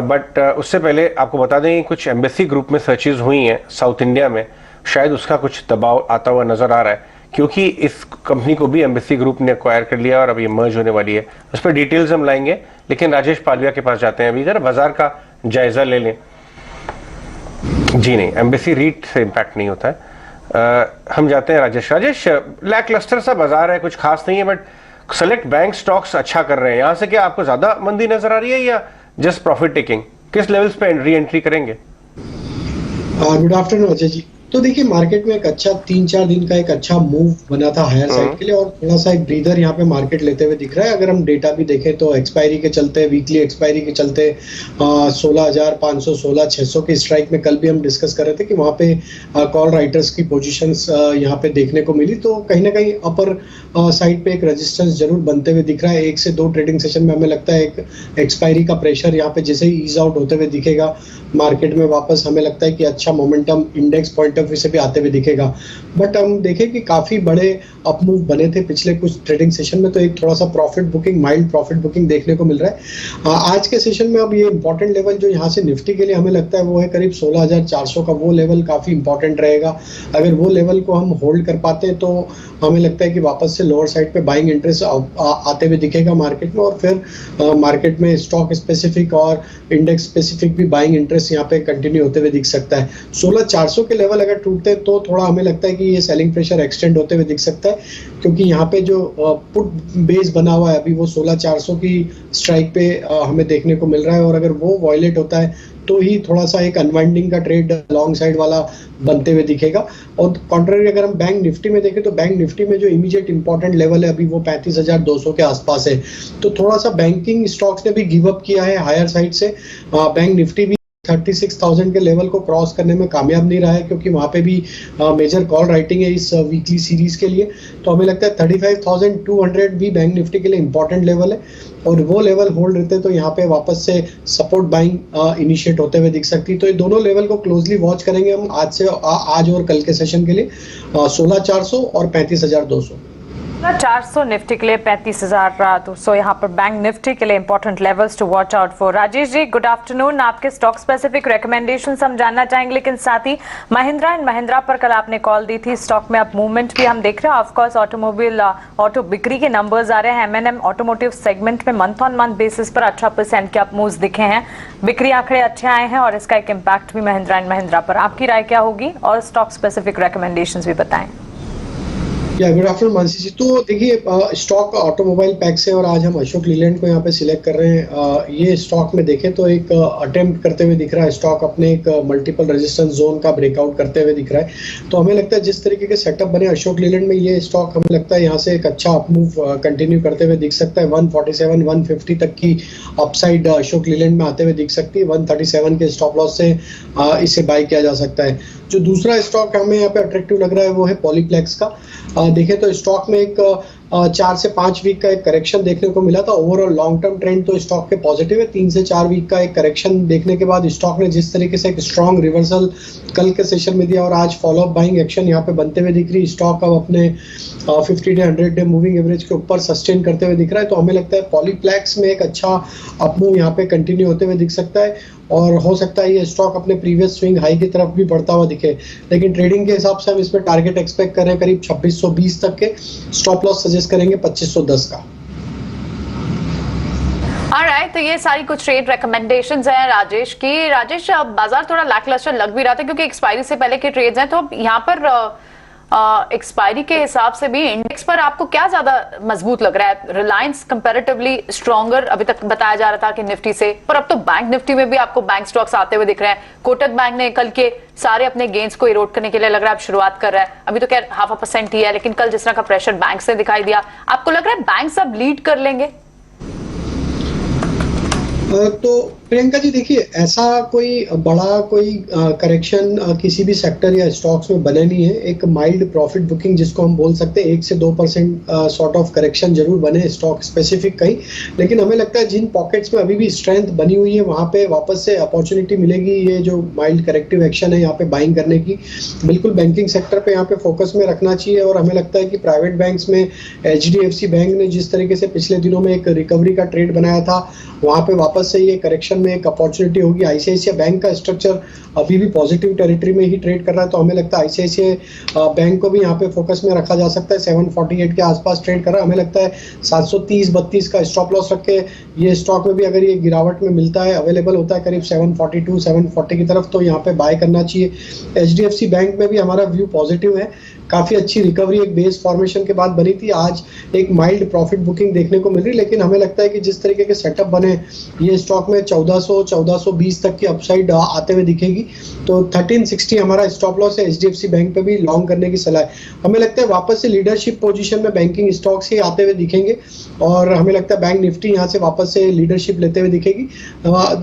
But उससे पहले आपको बता दें कुछ एम्बेसी ग्रुप में सर्चेज हुई हैं साउथ इंडिया में, शायद उसका कुछ दबाव आता हुआ नजर आ रहा है, क्योंकि इस कंपनी को भी एम्बेसी ग्रुप ने एक्वायर कर लिया और अब ये मर्ज होने वाली है। उस पर डिटेल्स हम लाएंगे, लेकिन राजेश पालविया के पास जाते हैं। अभी जरा बाजार का जायजा ले लें। जी नहीं, एम्बेसी रीट से इम्पैक्ट नहीं होता है। हम जाते हैं राजेश। लैक लस्टर सा बाजार है, कुछ खास नहीं है, बट सेलेक्ट बैंक स्टॉक्स अच्छा कर रहे हैं। यहां से क्या आपको ज्यादा मंदी नजर आ रही है या जस्ट प्रॉफिट टेकिंग? किस लेवल्स पे री एंट्री करेंगे? Good afternoon Ajay ji. तो देखिए, मार्केट में एक अच्छा 3-4 दिन का एक अच्छा मूव बना था हायर साइड के लिए, और थोड़ा सा एक ब्रीदर यहाँ पे मार्केट लेते हुए दिख रहा है। अगर हम डेटा भी देखें तो एक्सपायरी के चलते, वीकली एक्सपायरी के चलते 16,500 16,600 की स्ट्राइक में कल भी हम डिस्कस कर रहे थे कि वहाँ पे कॉल राइटर्स की पोजीशंस यहाँ पे देखने को मिली। तो कहीं ना कहीं अपर साइड पे एक रेजिस्टेंस जरूर बनते हुए दिख रहा है। 1 से 2 ट्रेडिंग सेशन में हमें लगता है एक एक्सपायरी का प्रेशर यहाँ पे जैसे ही ईज आउट होते हुए दिखेगा मार्केट में वापस, हमें लगता है कि अच्छा momentum index point of view से भी आते हुए दिखेगा। बट हम देखें कि काफी बड़े अप मूव बने थे पिछले कुछ ट्रेडिंग सेशन में, तो एक थोड़ा सा profit booking, mild profit booking देखने को मिल रहा है आज के सेशन में। अब ये इंपॉर्टेंट लेवल जो यहाँ से निफ्टी के लिए हमें लगता है वो है करीब 16,400 का। वो लेवल काफी इंपॉर्टेंट रहेगा। अगर वो लेवल को हम होल्ड कर पाते हैं तो हमें लगता है कि वापस से लोअर साइड पे बाइंग इंटरेस्ट आते हुए दिखेगा मार्केट में, और फिर मार्केट में स्टॉक स्पेसिफिक और इंडेक्स स्पेसिफिक भी बाइंग इंटरेस्ट यहाँ पे कंटिन्यू होते हुए दिख सकता है। 16,400 के लेवल अगर टूटते हैं तो थोड़ा हमें लगता है कि ये सेलिंग प्रेशर एक्सटेंड होते हुए दिख सकता है, क्योंकि यहाँ पे जो पुट बेस बना हुआ है अभी वो 16,400 की स्ट्राइक पे हमें देखने को मिल रहा है, और अगर वो वायलेट होता है तो ही थोड़ा सा एक अनवाइंडिंग का ट्रेड लॉन्ग साइड वाला बनते हुए दिखेगा। और कॉन्ट्ररी अगर हम बैंक निफ्टी में देखें तो बैंक निफ्टी में जो इमीडिएट इंपॉर्टेंट लेवल है अभी वो 35,200 के आसपास है। तो थोड़ा सा बैंकिंग स्टॉक्स ने भी गिव अप किया है हायर साइड से। बैंक निफ्टी भी 36,000 के लेवल को क्रॉस करने में कामयाब नहीं रहा है, क्योंकि वहाँ पे भी मेजर कॉल राइटिंग है इस वीकली सीरीज के लिए। तो हमें लगता है 35,200 भी बैंक निफ्टी के लिए इंपॉर्टेंट लेवल है, और वो लेवल होल्ड रहते तो यहाँ पे वापस से सपोर्ट बाइंग इनिशिएट होते हुए दिख सकती। तो ये दोनों लेवल को क्लोजली वॉच करेंगे हम आज और कल के सेशन के लिए, 16,400 और 35,200। 400 निफ्टी के लिए 35,200 यहाँ पर बैंक निफ्टी के लिए important levels to watch out for. Rajesh ji, good afternoon. आपके स्टॉक स्पेसिफिक रिकमेंडेशंस हम जानना चाहेंगे, लेकिन साथ ही महिंद्रा एंड महिंद्रा पर कल आपने कॉल दी थी, स्टॉक में अब मूवमेंट भी हम देख रहे हैं। ऑफकोर्स ऑटो बिक्री के नंबर्स आ रहे हैं। M&M ऑटोमोटिव सेगमेंट में मंथ ऑन मंथ बेसिस पर 18% के अप मूव्स दिखे हैं, बिक्री आंकड़े अच्छे आए हैं, और इसका एक इम्पैक्ट भी महिंद्रा एंड महिंद्रा पर। आपकी राय क्या होगी, और स्टॉक स्पेसिफिक रिकमेंडेशंस भी बताएं। गुड आफ्टरनून मानसी जी। तो देखिए, स्टॉक ऑटोमोबाइल पैक से, और आज हम अशोक लीलैंड को यहाँ पे सिलेक्ट कर रहे हैं। ये स्टॉक में देखें तो एक अटेम्प्ट करते हुए दिख रहा है स्टॉक अपने एक मल्टीपल रेजिस्टेंस जोन का ब्रेकआउट करते हुए दिख रहा है। तो हमें लगता है जिस तरीके के सेटअप बने अशोक लीलैंड में, ये स्टॉक हमें लगता है यहाँ से एक अच्छा अपमूव कंटिन्यू करते हुए दिख सकता है। 147 150 तक की अपसाइड अशोक लीलैंड में आते हुए दिख सकती है। 137 के स्टॉप लॉस से इसे बाय किया जा सकता है। जो दूसरा स्टॉक हमें यहाँ पे अट्रैक्टिव लग रहा है वो है पॉलीप्लेक्स का। देखें तो स्टॉक में एक 4 से 5 वीक का एक करेक्शन देखने को मिला था। ओवरऑल लॉन्ग टर्म ट्रेंड तो स्टॉक के पॉजिटिव है। 3 से 4 वीक का एक करेक्शन देखने के बाद स्टॉक ने जिस तरीके से एक स्ट्रॉन्ग रिवर्सल कल के सेशन में दिया, और आज फॉलोअप बाइंग एक्शन यहाँ पे बनते हुए दिख रही। स्टॉक अब अपने 50 डे 100 डे मूविंग एवरेज के ऊपर सस्टेन करते हुए दिख रहा है। तो हमें लगता है पॉलीप्लेक्स में एक अच्छा अपमूव यहाँ पे कंटिन्यू होते हुए दिख सकता है, और हो सकता है ये स्टॉक अपने प्रीवियस स्विंग हाई की तरफ भी बढ़ता हुआ दिखे। लेकिन ट्रेडिंग के हिसाब से हम इसमें टारगेट एक्सपेक्ट कर रहे हैं करीब 2620 तक के। स्टॉप लॉस सजेस्ट करेंगे 2510 का। ऑलराइट, तो ये सारी कुछ ट्रेड रिकमेंडेशंस हैं राजेश की। राजेश, अब बाजार थोड़ा लैकलस्टर लग भी रहा था क्योंकि एक्सपायरी से पहले के ट्रेड्स हैं, तो यहाँ पर एक्सपायरी के हिसाब से भी इंडेक्स पर आपको क्या ज्यादा मजबूत लग रहा है? रिलायंस कंपैरेटिवली स्ट्रॉन्गर अभी तक बताया जा रहा था कि निफ्टी से, पर अब तो बैंक निफ्टी में भी आपको बैंक स्टॉक्स आते हुए दिख रहे हैं। कोटक बैंक ने कल के सारे अपने गेन्स को इरोड करने के लिए लग रहा है अब शुरुआत कर रहा है। अभी तो खैर 0.5% ही है, लेकिन कल जिस तरह का प्रेशर बैंक से दिखाई दिया, आपको लग रहा है बैंक अब लीड कर लेंगे? तो प्रियंका जी देखिए, ऐसा कोई बड़ा कोई करेक्शन किसी भी सेक्टर या स्टॉक्स में बने नहीं है। एक माइल्ड प्रॉफिट बुकिंग जिसको हम बोल सकते हैं, 1 से 2% सॉर्ट ऑफ करेक्शन जरूर बने स्टॉक स्पेसिफिक कहीं। लेकिन हमें लगता है जिन पॉकेट्स में अभी भी स्ट्रेंथ बनी हुई है वहाँ पे वापस से अपॉर्चुनिटी मिलेगी। ये जो माइल्ड करेक्टिव एक्शन है यहाँ पे बाइंग करने की, बिल्कुल बैंकिंग सेक्टर पे यहाँ पे फोकस में रखना चाहिए। और हमें लगता है कि प्राइवेट बैंक्स में HDFC बैंक ने जिस तरीके से पिछले दिनों में एक रिकवरी का ट्रेड बनाया था, वहाँ पे वापस वापस से ये करेक्शन में एक अपॉर्चुनिटी होगी। आईसीआईसीआई बैंक का स्ट्रक्चर अभी भी पॉजिटिव टेरिटरी में ही ट्रेड कर रहा है, तो हमें लगता है आईसीआईसीआई बैंक को भी यहाँ पे फोकस में रखा जा सकता है। 748 के आसपास ट्रेड कर रहा है, हमें लगता है 730-32 का स्टॉप लॉस रख के ये स्टॉक में भी अगर ये गिरावट में मिलता है, अवेलेबल होता है करीब 742-740 की तरफ, तो यहाँ पे बाय करना चाहिए। एचडीएफसी बैंक में भी हमारा व्यू पॉजिटिव है, काफी अच्छी रिकवरी एक बेस फॉर्मेशन के बाद बनी थी, आज एक माइल्ड प्रॉफिट बुकिंग देखने को मिल रही, लेकिन हमें लगता है कि जिस तरीके के सेटअप बने ये स्टॉक में 1400-1420 तक की अपसाइड आते हुए दिखेगी। तो 1360 हमारा स्टॉप लॉस है। एचडीएफसी बैंक पे भी लॉन्ग करने की सलाह है। हमें लगता है वापस से लीडरशिप पोजीशन में बैंकिंग स्टॉक्स ही आते हुए दिखेंगे और हमें लगता है बैंक निफ्टी यहाँ से वापस से लीडरशिप लेते हुए दिखेगी।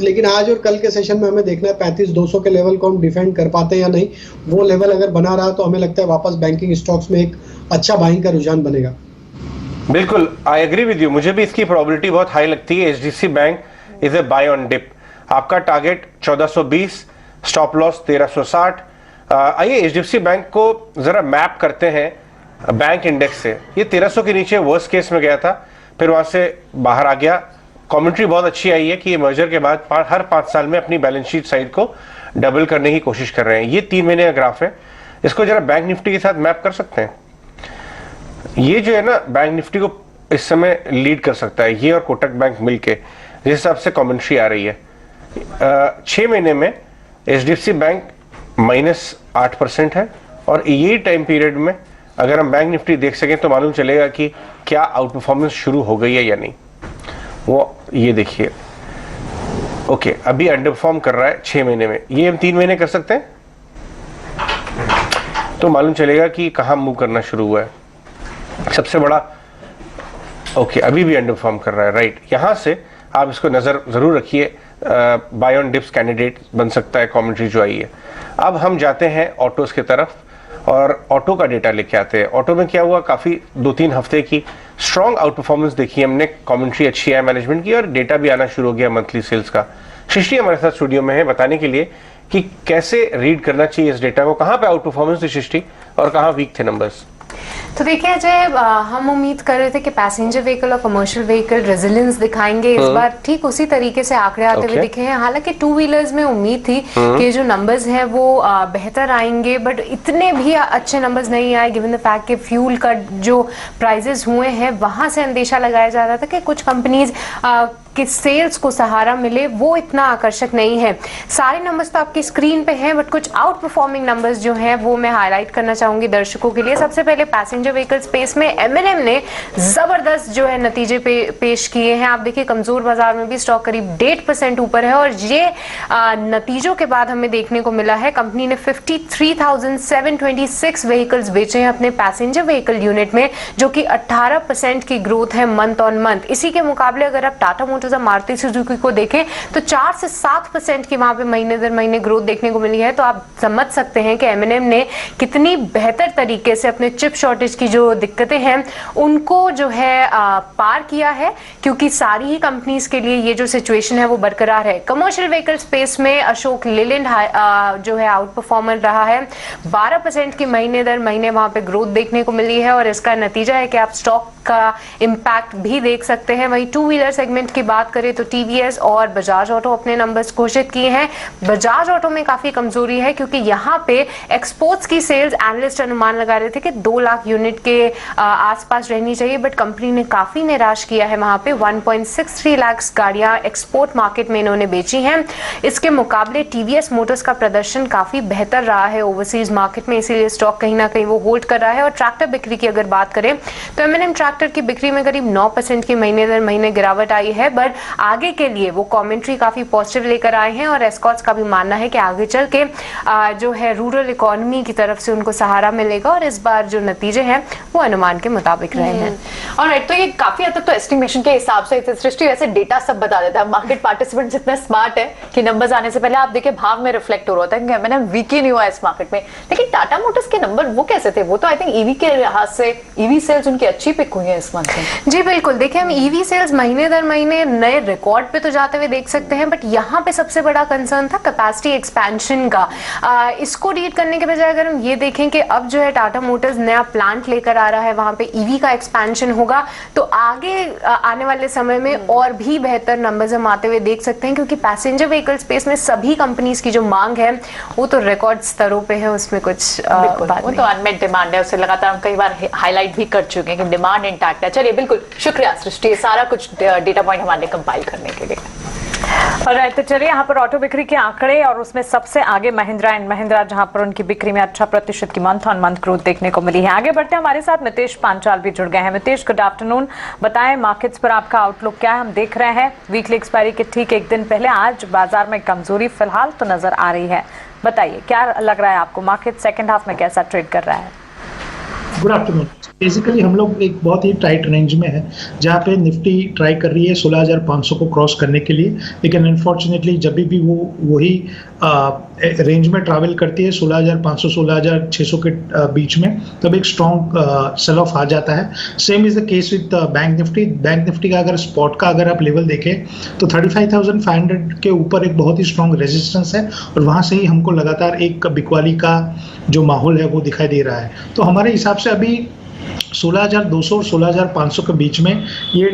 लेकिन आज और कल के सेशन में हमें देखना है 35,200 के लेवल को हम डिफेंड कर पाते हैं या नहीं। वो लेवल अगर बना रहा तो हमें लगता है वापस बैंकिंग स्टॉक्स में एक अच्छा बाइंग का रुझान बनेगा। बिल्कुल, आई एग्री विद यू। मुझे भी इसकी प्रोबेबिलिटी बहुत हाई लगती है। HDFC bank is a buy on dip. आपका टारगेट 1420, स्टॉप लॉस 1360। आइए एचडीएफसी बैंक को जरा मैप करते हैं बैंक इंडेक्स से। ये 1300 के नीचे वर्स्ट केस में गया था, फिर वहां से बाहर आ गया। कमेंट्री बहुत अच्छी आई है कि ये मर्जर के बाद हर 5 साल में अपनी बैलेंस शीट साइड को डबल करने की कोशिश कर रहे हैं। ये 3 महीने का ग्राफ है, इसको जरा बैंक निफ्टी के साथ मैप कर सकते हैं। ये जो है ना बैंक निफ्टी को इस समय लीड कर सकता है, ये और कोटक बैंक मिलके, जिस हिसाब से कमेंट्री आ रही है। 6 महीने में एचडीएफसी बैंक -8% है और यही टाइम पीरियड में अगर हम बैंक निफ्टी देख सकें तो मालूम चलेगा कि क्या आउट परफॉर्मेंस शुरू हो गई है या नहीं। वो ये देखिए, ओके, अभी अंडर परफॉर्म कर रहा है 6 महीने में। ये हम 3 महीने कर सकते हैं तो मालूम चलेगा कि कहां मूव करना शुरू हुआ है। सबसे बड़ा ओके, अभी भी अंडर परफॉर्म कर रहा है, राइट। यहां से आप इसको नजर जरूर रखिए, बाय ऑन डिप्स कैंडिडेट बन सकता है कमेंट्री जो आई है। अब हम जाते हैं ऑटोज की तरफ और ऑटो का डेटा लेके आते हैं। ऑटो में क्या हुआ, काफी 2-3 हफ्ते की स्ट्रॉन्ग आउट परफॉर्मेंस देखी हमने, कमेंट्री अच्छी है मैनेजमेंट की और डेटा भी आना शुरू हो गया मंथली सेल्स का। सृष्टि हमारे साथ स्टूडियो में है बताने के लिए कि कैसे रीड करना चाहिए इस डेटा को, कहां पे आउट परफॉर्मेंस थी सृष्टि और कहां वीक थे नंबर्स। तो देखिए अजय, हम उम्मीद कर रहे थे कि पैसेंजर व्हीकल और कमर्शियल व्हीकल रेजिलियंस दिखाएंगे, इस बार ठीक उसी तरीके से आंकड़े आते हुए दिखे हैं। हालांकि 2 व्हीलर्स में उम्मीद थी कि जो नंबर्स हैं वो बेहतर आएंगे, बट इतने भी अच्छे नंबर्स नहीं आए गिवन द फैक्ट कि फ्यूल का जो प्राइजेस हुए हैं वहां से अंदेशा लगाया जा रहा था कि कुछ कंपनीज कि सेल्स को सहारा मिले, वो इतना आकर्षक नहीं है। सारे नंबर्स तो आपकी स्क्रीन पे हैं, बट कुछ आउट परफॉर्मिंग नंबर्स जो हैं वो मैं हाईलाइट करना चाहूंगी दर्शकों के लिए। सबसे पहले पैसेंजर व्हीकल स्पेस में एमएनएम ने जबरदस्त जो है नतीजे पेश किए हैं। आप देखिए कमजोर बाजार में भी स्टॉक करीब 1.5% ऊपर है और ये नतीजों के बाद हमें देखने को मिला है कंपनी ने 53,726 व्हीकल्स बेचे हैं अपने पैसेंजर व्हीकल यूनिट में, जो कि 18% की ग्रोथ है मंथ ऑन मंथ। इसी के मुकाबले अगर आप टाटा मोटर्स, मारुति सुजुकी को देखें तो 4 से 7% की वहां पे महीने दर महीने ग्रोथ देखने को मिली है। तो आप समझ सकते हैं कि एमएनएम ने कितनी बेहतर तरीके से अपने चिप शॉर्टेज की जो दिक्कतें हैं उनको जो है पार किया है, क्योंकि सारी ही कंपनीज के लिए ये जो सिचुएशन है वो बरकरार है। कमर्शियल व्हीकल स्पेस में अशोक लेलैंड जो है आउट परफॉर्मर रहा है, 12% की महीने दर महीने वहां पे ग्रोथ देखने को मिली है और इसका नतीजा है कि आप स्टॉक का इम्पैक्ट भी देख सकते हैं। वहीं 2 व्हीलर सेगमेंट की बात करें तो टीवीएस और बजाज ऑटो अपने नंबर्स घोषित किए हैं। बजाज ऑटो में काफी कमजोरी है क्योंकि यहाँ पे एक्सपोर्ट्स की सेल्स एनालिस्ट अनुमान लगा रहे थे कि 2 लाख यूनिट के आसपास रहनी चाहिए, बट कंपनी ने काफी निराश किया है। वहां पे 1.63 लाख गाड़ियां एक्सपोर्ट मार्केट में इन्होंने बेची हैं। इसके मुकाबले टीवीएस मोटर्स का प्रदर्शन काफी बेहतर रहा है ओवरसीज मार्केट में, इसीलिए स्टॉक कहीं ना कहीं वो होल्ड कर रहा है। और ट्रैक्टर बिक्री की अगर बात करें तो एमएनएम ट्रैक्टर की बिक्री में करीब 9% की महीने दर महीने गिरावट आई है, बट आगे के लिए वो कमेंट्री काफी पॉजिटिव लेकर आए हैं और एस्कॉट्स का भी मानना है कि आगे चल के जो है रूरल इकोनॉमी की तरफ से उनको सहारा मिलेगा और इस बार जो नतीजे हैं वो अनुमान के मुताबिक रहे हैं। और तो ये काफी हद तक तो एस्टिमेशन के हिसाब से सृष्टि वैसे डेटा सब बता देता है। मार्केट पार्टिसिपेंट जितना स्मार्ट है कि नंबर्स आने से पहले आप देखिए भाव में रिफ्लेक्ट हो रहा है, मैंने वीक ही नहीं हुआ इस मार्केट में। लेकिन टाटा मोटर्स के नंबर वो कैसे थे? वो तो आई थिंक ईवी के लिहाज से ईवी सेल्स उनकी अच्छी पिक हुई है इस मंथ में। जी बिल्कुल, देखिए हम ईवी सेल्स महीने दर महीने नए रिकॉर्ड पे तो जाते हुए देख सकते हैं, बट यहाँ पे सबसे बड़ा कंसर्न था कैपेसिटी एक्सपेंशन का। इसको रीड करने के बजाय अगर हम ये देखें कि अब जो है टाटा मोटर्स नया प्लांट लेकर आ रहा है, वहां पे ईवी का एक्सपेंशन होगा, तो आगे आने वाले समय में और भी बेहतर नंबर्स हम आते हुए देख सकते हैं, क्योंकि पैसेंजर व्हीकल स्पेस में सभी कंपनीज की जो मांग है वो तो रिकॉर्ड स्तरों पे है, उसमें कुछ बात वो नहीं। तो अनमेट डिमांड है, उससे लगातार हम कई बार हाईलाइट भी कर चुके हैं कि डिमांड इंटैक्ट है। चलिए, बिल्कुल शुक्रिया सृष्टि, ये सारा कुछ डेटा पॉइंट हमारे कंपाइल करने के लिए। राइट, तो चलिए यहाँ पर ऑटो बिक्री के आंकड़े और उसमें सबसे आगे महिंद्रा एंड महिंद्रा, जहां पर उनकी बिक्री में 18% की मंथ ऑन मंथ ग्रोथ देखने को मिली है। आगे बढ़ते हैं, हमारे साथ मितेश पांचाल भी जुड़ गए हैं। Mitesh, good afternoon. बताएं मार्केट्स पर आपका आउटलुक क्या है? हम देख रहे हैं वीकली एक्सपायरी के ठीक एक दिन पहले आज बाजार में कमजोरी फिलहाल तो नजर आ रही है। बताइए क्या लग रहा है आपको, मार्केट सेकेंड हाफ में कैसा ट्रेड कर रहा है? Good afternoon. बेसिकली हम लोग एक बहुत ही टाइट रेंज में है, जहाँ पे निफ्टी ट्राई कर रही है 16,500 को क्रॉस करने के लिए, लेकिन अनफॉर्चुनेटली जब भी वो वही रेंज में ट्रैवल करती है 16,500 16,600 के बीच में, तब एक स्ट्रॉन्ग सेल ऑफ आ जाता है। Same is the case with bank Nifty. Bank Nifty का अगर स्पॉट का अगर आप लेवल देखें तो 35,500 के ऊपर एक बहुत ही स्ट्रॉन्ग रेजिस्टेंस है, और वहाँ से ही हमको लगातार एक बिकवाली का जो माहौल है वो दिखाई दे रहा है। तो हमारे हिसाब से अभी 16,200 और 16,500 के बीच में ये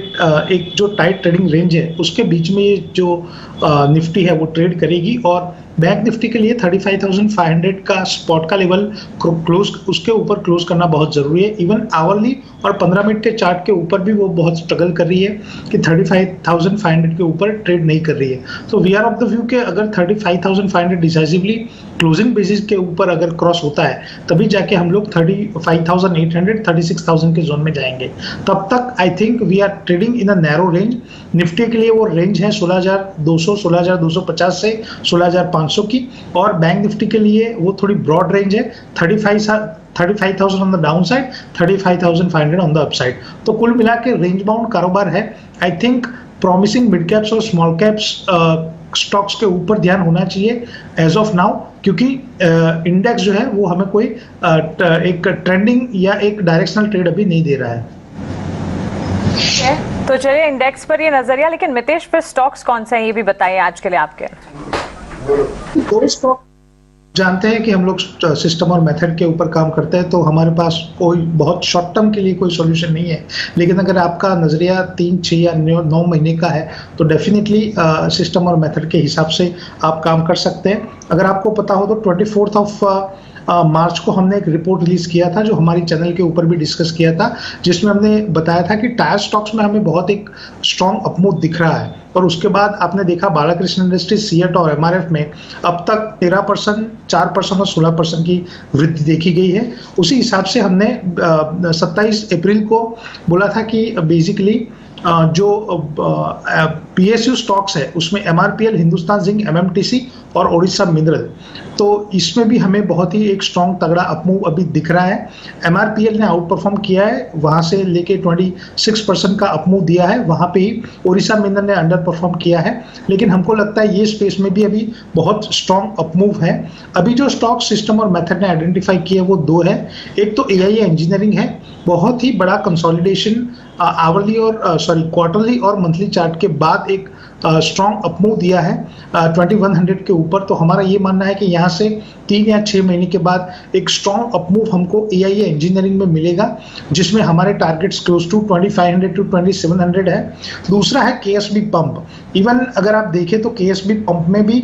एक जो टाइट ट्रेडिंग रेंज है उसके बीच में ये जो निफ्टी है वो ट्रेड करेगी, और बैंक निफ्टी के लिए 35,500 का स्पॉट का लेवल क्लोज, उसके ऊपर क्लोज करना बहुत जरूरी है। इवन आवरली और 15 मिनट के चार्ट के ऊपर भी वो बहुत स्ट्रगल कर रही है कि 35,500 के ऊपर ट्रेड नहीं कर रही है। तो we are of the view के अगर 35,500 डिसाइसिवली क्लोजिंग बेसिस के ऊपर अगर क्रॉस होता है, तभी जाके हम लोग 35,800 36,000 के जोन में जाएंगे। तब तक I think we are trading in a narrow range. Nifty के लिए वो रेंज है 16,200 16,250 से 16,500 की, और बैंक निफ्टी के लिए वो थोड़ी ब्रॉड रेंज है 35,000 on the down side, 35,500 on the upside. तो कुल मिला के रेंज बाउंड कारोबार है। I think promising mid caps और स्मॉल कैप्स स्टॉक्स के ऊपर ध्यान होना चाहिए एज ऑफ नाउ, क्योंकि इंडेक्स जो है वो हमें कोई एक ट्रेंडिंग या एक डायरेक्शनल ट्रेड अभी नहीं दे रहा है। तो चलिए इंडेक्स पर ये नजरिया, लेकिन मितेश फिर स्टॉक्स कौन से हैं ये भी बताइए आज के लिए आपके। दो स्टॉक जानते हैं कि हम लोग सिस्टम और मेथड के ऊपर काम करते हैं, तो हमारे पास कोई बहुत शॉर्ट टर्म के लिए कोई सॉल्यूशन नहीं है। लेकिन अगर आपका नज़रिया 3, 6 या 9 महीने का है तो डेफिनेटली सिस्टम और मेथड के हिसाब से आप काम कर सकते हैं। अगर आपको पता हो तो 24 ऑफ मार्च को हमने एक रिपोर्ट रिलीज किया था, जो हमारी चैनल के ऊपर भी डिस्कस किया था, जिसमें हमने बताया था कि टायर स्टॉक्स में हमें बहुत एक स्ट्रॉन्ग अपमूव दिख रहा है। और उसके बाद आपने देखा बालाकृष्ण इंडस्ट्रीज, सीएट और एमआरएफ में अब तक 13%, 4% और 16% की वृद्धि देखी गई है। उसी हिसाब से हमने 27 अप्रैल को बोला था कि बेसिकली जो पीएसयू स्टॉक्स है उसमें एमआरपीएल, हिंदुस्तान जिंक, एमएमटीसी और ओडिशा मिनरल, तो इसमें भी हमें बहुत ही एक स्ट्रॉन्ग तगड़ा अपमूव अभी दिख रहा है। एमआरपीएल ने आउट परफॉर्म किया है, वहां से लेके 26% का अपमूव दिया है। वहां पे ही ओडिशा मिनरल ने अंडर परफॉर्म किया है, लेकिन हमको लगता है ये स्पेस में भी अभी बहुत स्ट्रॉन्ग अपमूव है। अभी जो स्टॉक सिस्टम और मेथड ने आइडेंटिफाई किया वो दो है। एक तो एआईए इंजीनियरिंग है, बहुत ही बड़ा कंसोलिडेशन आवरली और क्वार्टरली और मंथली चार्ट के बाद एक स्ट्रॉन्ग अपमूव दिया है 2100 के ऊपर। तो हमारा ये मानना है कि यहाँ से 3 या 6 महीने के बाद एक स्ट्रॉन्ग अपमूव हमको एआईए इंजीनियरिंग में मिलेगा, जिसमें हमारे टारगेट्स क्लोज टू 2500 टू 2700 है। दूसरा है केएसबी पंप। इवन अगर आप देखें तो केएसबी पंप में भी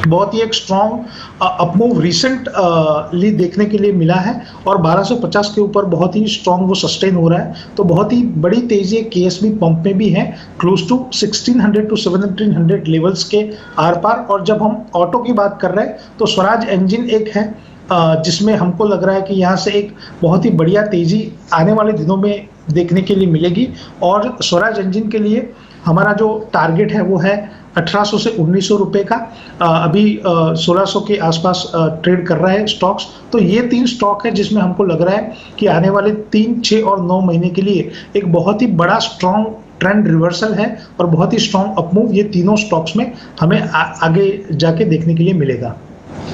बहुत ही एक स्ट्रॉन्ग अपमूव रिसेंटली देखने के लिए मिला है, और 1250 के ऊपर बहुत ही स्ट्रॉन्ग वो सस्टेन हो रहा है। तो बहुत ही बड़ी तेजी केएसबी पंप में भी है, क्लोज टू 1600 टू 1700 लेवल्स के आर पार। और जब हम ऑटो की बात कर रहे हैं तो स्वराज इंजन एक है जिसमें हमको लग रहा है कि यहाँ से एक बहुत ही बढ़िया तेजी आने वाले दिनों में देखने के लिए मिलेगी। और स्वराज इंजन के लिए हमारा जो टारगेट है वो है 1800 से 1900 रुपए का। अभी 1600 के आसपास ट्रेड कर रहा है स्टॉक्स। तो ये 3 स्टॉक है जिसमें हमको लग रहा है कि आने वाले 3, 6 और 9 महीने के लिए एक बहुत ही बड़ा स्ट्रॉन्ग ट्रेंड रिवर्सल है और बहुत ही स्ट्रॉन्ग अपमूव ये तीनों स्टॉक्स में हमें आगे जाके देखने के लिए मिलेगा।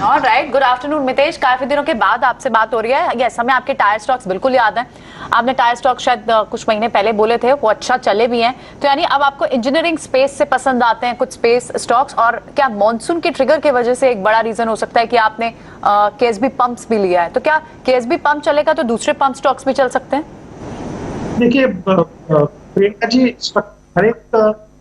ऑलराइट, गुड आफ्टरनून मितेश, काफी दिनों के बाद आपसे बात हो रही है। यस, हमें आपके टायर स्टॉक्स बिल्कुल याद हैं। आपने टायर स्टॉक शायद कुछ महीने पहले बोले थे, वो अच्छा चले भी हैं, तो यानी अब आपको इंजीनियरिंग स्पेस से पसंद आते हैं कुछ स्पेस स्टॉक्स, और क्या मॉनसून के ट्रिगर की वजह से एक बड़ा रीजन हो सकता है कि आपने केएसबी पंप्स भी लिया है, तो क्या केएसबी पंप चलेगा तो दूसरे पंप स्टॉक्स भी चल सकते हैं? देखिए प्रियंका जी, हर एक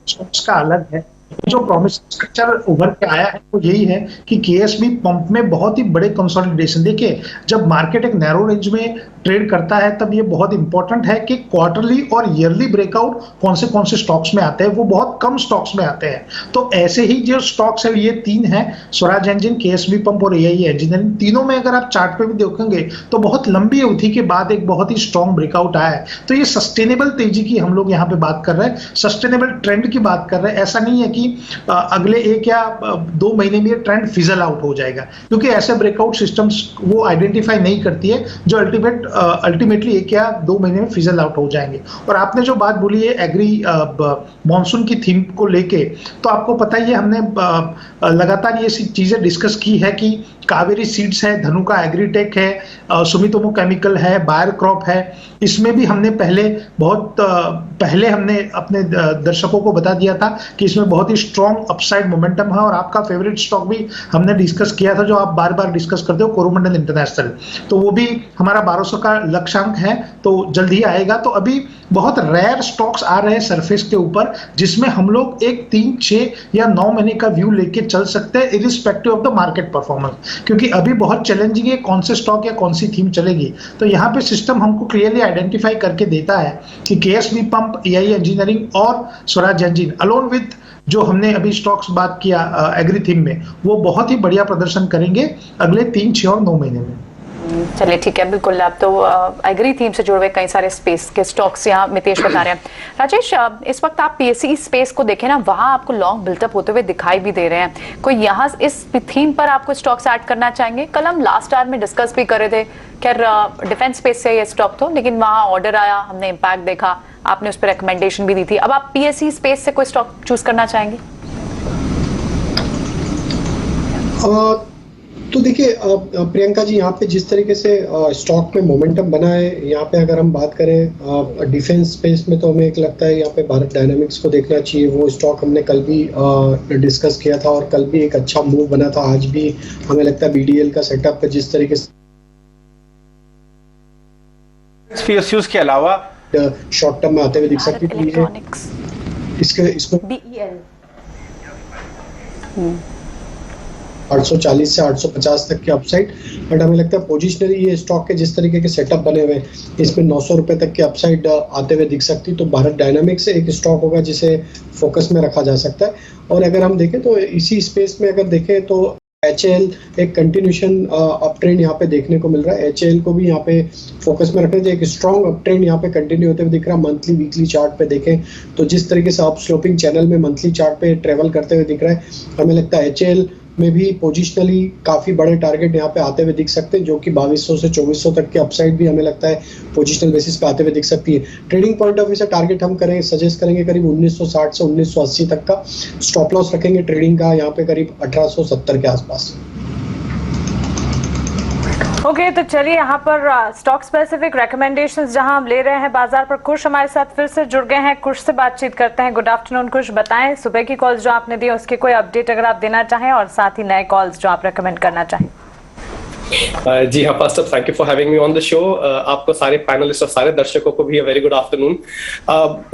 स्टॉक्स का अलग है। जो प्रॉमिस स्ट्रक्चर उभर के आया है वो यही है कि केएसबी पंप में बहुत ही बड़े कंसोलिडेशन। देखिए, जब मार्केट एक नैरो रेंज में ट्रेड करता है तब ये बहुत इंपॉर्टेंट है कि क्वार्टरली और ईयरली ब्रेकआउट कौन से स्टॉक्स में आते हैं, वो बहुत कम स्टॉक्स में आते हैं। तो ऐसे ही जो स्टॉक्स है ये तीन है, स्वराज इंजन, केएसबी पंप और एआई इंजीनियरिंग। तीनों में अगर आप चार्ट पे भी देखेंगे तो बहुत लंबी अवधि के बाद एक बहुत ही स्ट्रॉन्ग ब्रेकआउट आया है। तो ये सस्टेनेबल तेजी की हम लोग यहाँ पे बात कर रहे हैं, सस्टेनेबल ट्रेंड की बात कर रहे हैं। ऐसा नहीं है कि अगले 1 या 2 महीने में ये ट्रेंड फिजल आउट हो जाएगा, क्योंकि ऐसे ब्रेकआउट सिस्टम्स वो आइडेंटिफाई नहीं करती है जो अल्टीमेटली 1 या 2 महीने में फिजल आउट हो जाएंगे। और आपने जो बात बोली है एग्री मॉनसून की थीम को लेके, तो आपको पता ही है हमने लगातार ये चीजें डिस्कस की है कि कावेरी सीड्स है, धनुका एग्रीटेक है, सुमितोमो केमिकल है, बायर क्रॉप है। इसमें भी हमने पहले हमने अपने दर्शकों को बता दिया था कि इसमें बहुत ही स्ट्रॉन्ग अपसाइड मोमेंटम है। और आपका फेवरेट स्टॉक भी हमने डिस्कस किया था, जो आप बार बार डिस्कस करते हो, कोरोमंडल इंटरनेशनल, तो वो भी हमारा 1200 का लक्ष्यांक है, तो जल्द ही आएगा। तो अभी बहुत रेयर स्टॉक्स आ रहे हैं सरफेस के ऊपर, जिसमें हम लोग एक 3, 6 या 9 महीने का व्यू लेके चल सकते हैं irrespective of the market performance, क्योंकि अभी बहुत चैलेंजिंग है कौन से स्टॉक या कौन सी थीम चलेगी। तो यहाँ पे सिस्टम हमको क्लियरली आइडेंटिफाई करके देता है कि केएसबी पंप, एआई इंजीनियरिंग और स्वराज इंजन अलोन विद जो हमने अभी स्टॉक्स बात किया एग्री थीम में, वो बहुत ही बढ़िया प्रदर्शन करेंगे अगले 3, 6 और 9 महीने में। चलिए ठीक है, बिल्कुल। आप तो एग्री थीम से जुड़े हुए कई सारे स्पेस के स्टॉक्स यहाँ मितेश बता रहे हैं। राजेश, इस वक्त आप पीएससी स्पेस को देखें ना, वहां आपको लॉन्ग बिल्टअप होते हुए दिखाई भी दे रहे हैं। कोई यहाँ इस थीम पर आपको स्टॉक्स ऐड करना चाहेंगे? कल हम लास्ट आवर में डिस्कस भी कर रहे थे, खैर डिफेंस स्पेस से ये स्टॉक तो, लेकिन वहां ऑर्डर आया, हमने इम्पैक्ट देखा, आपने उस पर रिकमेंडेशन भी दी थी। अब आप पीएससी स्पेस से कोई स्टॉक चूज करना चाहेंगे? तो देखिए प्रियंका जी, यहाँ पे जिस तरीके से स्टॉक में मोमेंटम बना है, यहाँ पे अगर हम बात करें डिफेंस स्पेस में, तो हमें एक लगता है यहाँ पे भारत डायनामिक्स को देखना चाहिए। वो स्टॉक हमने कल भी डिस्कस किया था और कल भी एक अच्छा मूव बना था। आज भी हमें लगता है बीडीएल का सेटअप जिस तरीके से पीएसयूज के अलावा शॉर्ट टर्म में आते हुए दिख सकती है। इसको BEL 840 से 850 तक के अपसाइड, बट हमें लगता है पोजिशनरी ये स्टॉक के जिस तरीके के सेटअप बने हुए हैं, इसमें 900 रुपए तक के अपसाइड आते हुए दिख सकती। तो भारत डायनामिक्स एक स्टॉक होगा जिसे फोकस में रखा जा सकता है। और अगर हम देखें तो इसी स्पेस में अगर देखें तो HAL एक कंटिन्यूशन अप ट्रेंड यहाँ पे देखने को मिल रहा है। HAL को भी यहाँ पे फोकस में रखना चाहिए। एक स्ट्रॉन्ग अप ट्रेंड यहाँ पे कंटिन्यू होते हुए दिख रहा है। मंथली वीकली चार्ट पे देखें तो जिस तरीके से अप स्लोपिंग चैनल में मंथली चार्ट पे ट्रेवल करते हुए दिख रहा है, हमें लगता है HAL में भी पोजिशनली काफी बड़े टारगेट यहाँ पे आते हुए दिख सकते हैं, जो कि 2200 से 2400 तक के अपसाइड भी हमें लगता है पोजिशनल बेसिस पे आते हुए दिख सकती है। ट्रेडिंग पॉइंट ऑफ व्यू से टारगेट हम सजेस्ट करेंगे करीब 1960 से 1980 तक का। स्टॉप लॉस रखेंगे ट्रेडिंग का यहाँ पे करीब 1870 के आसपास। ओके, तो चलिए यहाँ पर स्टॉक स्पेसिफिक रेकमेंडेशंस जहां हम ले रहे हैं बाजार पर। कुश हमारे साथ फिर से जुड़ गए हैं, कुश से बातचीत करते हैं। गुड आफ्टरनून कुश, बताएं सुबह की कॉल्स जो आपने दी उसके कोई अपडेट अगर आप देना चाहें, और साथ ही नए कॉल्स जो आप रेकमेंड करना चाहें। जी हाँ, first of thank you for having me on the show. आपको सारे पैनलिस्ट और सारे दर्शकों को भी a very good afternoon.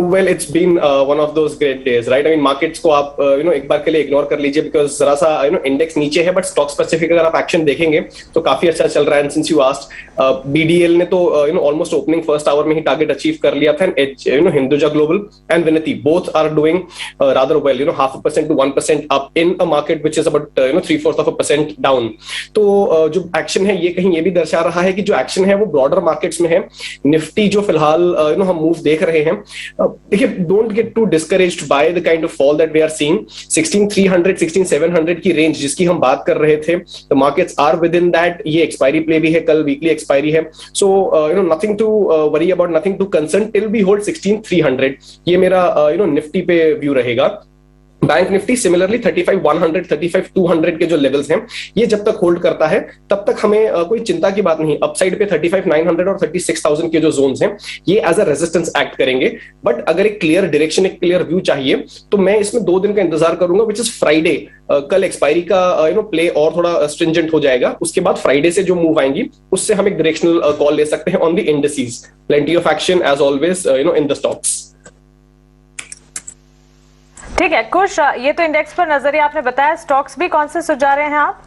Well, it's been one of those great days, right? I mean markets को आप एक बार के लिए इग्नोर कर लीजिए, बिकॉज जरा सा इंडेक्स नीचे है, बट स्टॉक स्पेसिफिक अगर आप एक्शन देखेंगे तो काफी अच्छा चल रहा है। सिंस यू आस्क्ड, बीडीएल ने तो ऑलमोस्ट ओपनिंग फर्स्ट आवर में ही टारगेट अचीव कर लिया था। Hinduja global and Vinati both are doing rather well, 0.5% to 1% up in a market which is about 0.75% down। तो जो एक्शन है ये कहीं ये भी दर्शा रहा है कि जो एक्शन है वो ब्रॉडर मार्केट्स में है। निफ्टी जो फिलहाल हम मूव देख रहे हैं, देखिए, don't get too discouraged by the kind of fall that we are seeing. 16300 16700 की रेंज जिसकी हम बात कर रहे थे, the markets are within that. ये एक्सपायरी प्ले भी है, कल वीकली एक्सपायरी है। So nothing to worry about, nothing to concern till we hold 16300। ये मेरा निफ्टी पे व्यू रहेगा। बैंक निफ्टी सिमिलरली 35,100 35,200 के जो लेवल्स हैं ये जब तक होल्ड करता है तब तक हमें कोई चिंता की बात नहीं। अपसाइड पे 35,900 और 36,000 के जो जोन्स हैं ये एज अ रेजिस्टेंस एक्ट करेंगे। बट अगर एक क्लियर डायरेक्शन, एक क्लियर व्यू चाहिए तो मैं इसमें 2 दिन का इंतजार करूंगा, विच इज फ्राइडे। कल एक्सपायरी का प्ले और थोड़ा स्ट्रिंजेंट हो जाएगा, उसके बाद फ्राइडे से जो मूव आएंगी उससे हम एक डायरेक्शनल कॉल ले सकते हैं on the indices. Plenty of action as always in the stocks. ठीक है कुश, ये तो इंडेक्स पर नजरिया आपने बताया, स्टॉक्स भी कौन से सुझा रहे हैं आप?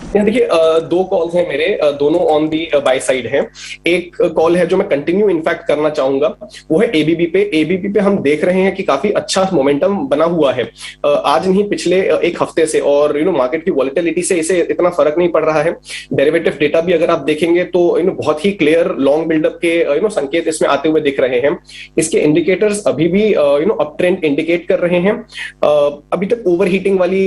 देखिए 2 कॉल्स हैं मेरे, दोनों ऑन दी बाय साइड हैं। एक कॉल है जो मैं कंटिन्यू इनफैक्ट करना चाहूंगा, वो है एबीबी पे। एबीबी पे हम देख रहे हैं कि काफी अच्छा मोमेंटम बना हुआ है आज नहीं पिछले एक हफ्ते से, और मार्केट की वॉलेटिलिटी से इसे इतना फर्क नहीं पड़ रहा है। डेरिवेटिव डेटा भी अगर आप देखेंगे तो बहुत ही क्लियर लॉन्ग बिल्डअप के संकेत इसमें आते हुए दिख रहे हैं। इसके इंडिकेटर्स अभी भी अप ट्रेंड इंडिकेट कर रहे हैं। अभी तक ओवर हीटिंग वाली